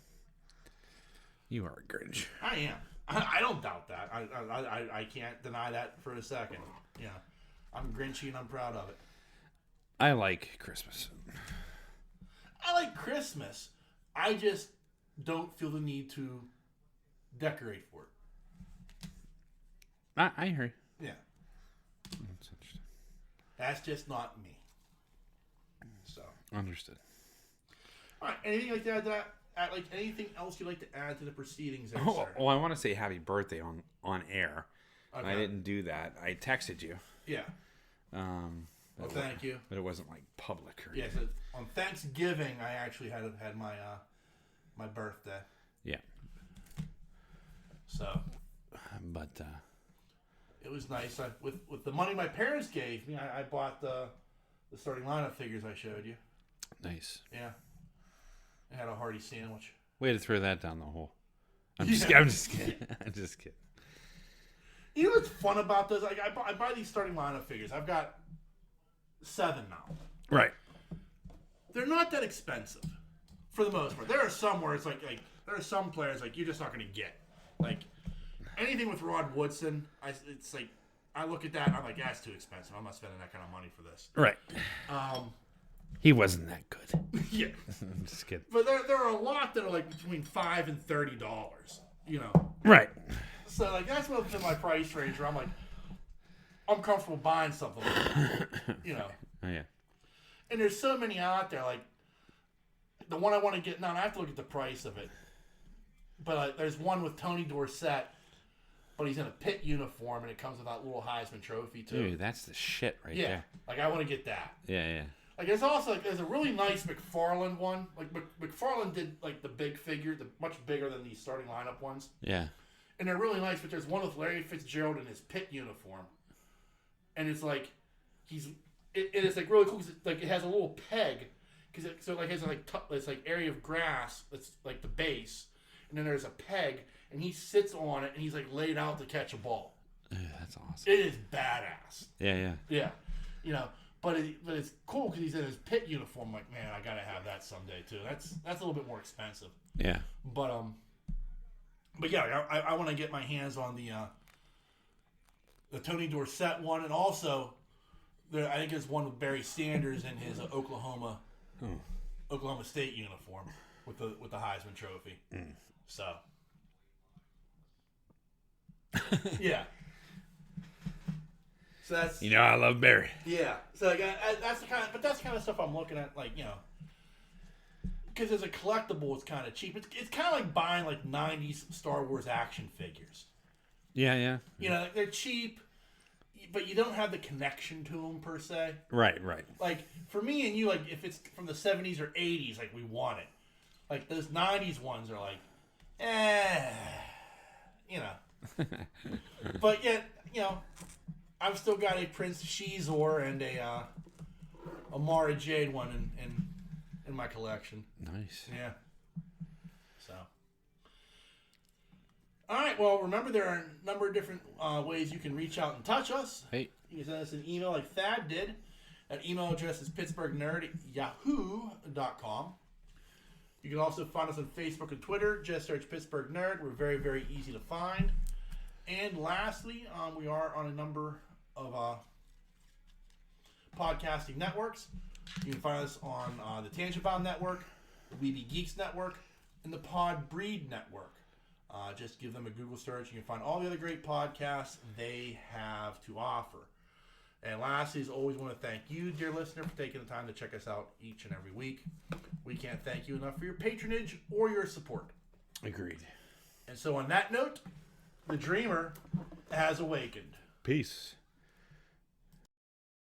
you are a Grinch. I am. I don't doubt that. I can't deny that for a second. Yeah, I'm Grinchy and I'm proud of it. I like Christmas. I like Christmas. I just don't feel the need to decorate for it. I hear you. Yeah. That's interesting. That's just not me. So. Understood. All right. Anything like that? Anything else you'd like to add to the proceedings there, Oh, sir? well, I want to say happy birthday on air. Okay. I didn't do that. I texted you. Yeah. Well, thank you. But it wasn't like public or anything. anything. So on Thanksgiving, I actually had my birthday. Yeah. So. But it was nice. With the money my parents gave me, I bought the starting lineup figures I showed you. Nice. Yeah. I had a hearty sandwich. Way to throw that down the hole. I'm just kidding. I'm just kidding. You know what's fun about those? Like I buy these starting lineup figures. I've got 7 now. Right. They're not that expensive, for the most part. There are some where it's like there are some players like you're just not going to get. Like anything with Rod Woodson, it's like I look at that and I'm like, that's too expensive. I'm not spending that kind of money for this. Right. He wasn't that good. Yeah. I'm just kidding. But there are a lot that are like between $5 and $30. Right. So like that's within my price range where I'm like, I'm comfortable buying something like that. Oh yeah. And there's so many out there. Like, the one I want to get now, I have to look at the price of it. But there's one with Tony Dorsett, but he's in a pit uniform, and it comes with that little Heisman Trophy, too. Dude, that's the shit right Yeah. there. Like, I want to get that. Yeah. Like, there's also, there's a really nice McFarlane one. Like, McFarlane did, like, the big figure, much bigger than these starting lineup ones. Yeah. And they're really nice, but there's one with Larry Fitzgerald in his pit uniform. And it's like, it is, like, really cool, because it has a little peg, because it has, this, like, area of grass that's, like, the base. And then there's a peg, and he sits on it, and he's, like, laid out to catch a ball. That's awesome. It is badass. Yeah. Yeah. You know, but it's cool because he's in his pit uniform. I'm like, man, I gotta have that someday too. That's a little bit more expensive. Yeah. But yeah, I want to get my hands on the Tony Dorsett one, and also I think there's one with Barry Sanders in his Oklahoma State uniform with the Heisman Trophy. So yeah. So that's, I love Barry. Yeah. So like, that's the kind of stuff I'm looking at, like, because as a collectible, it's kind of cheap. It's kind of like buying like 90s Star Wars action figures. Yeah. Like, they're cheap, but you don't have the connection to them per se. Right. Like for me and you, like if it's from the 70s or 80s, like we want it. Like those 90s ones are like, But yet, I've still got a Prince Shizor and a Mara Jade one in my collection. Nice. Yeah. So. All right. Well, remember there are a number of different ways you can reach out and touch us. Hey. You can send us an email like Thad did. That email address is pittsburghnerd@yahoo.com. You can also find us on Facebook and Twitter. Just search Pittsburgh Nerd. We're very, very easy to find. And lastly, we are on a number of podcasting networks. You can find us on the Tangent Bound Network, the Weeby Geeks Network, and the Pod Breed Network. Just give them a Google search. You can find all the other great podcasts they have to offer. And lastly, as always, want to thank you, dear listener, for taking the time to check us out each and every week. We can't thank you enough for your patronage or your support. Agreed. And so on that note, the dreamer has awakened. Peace.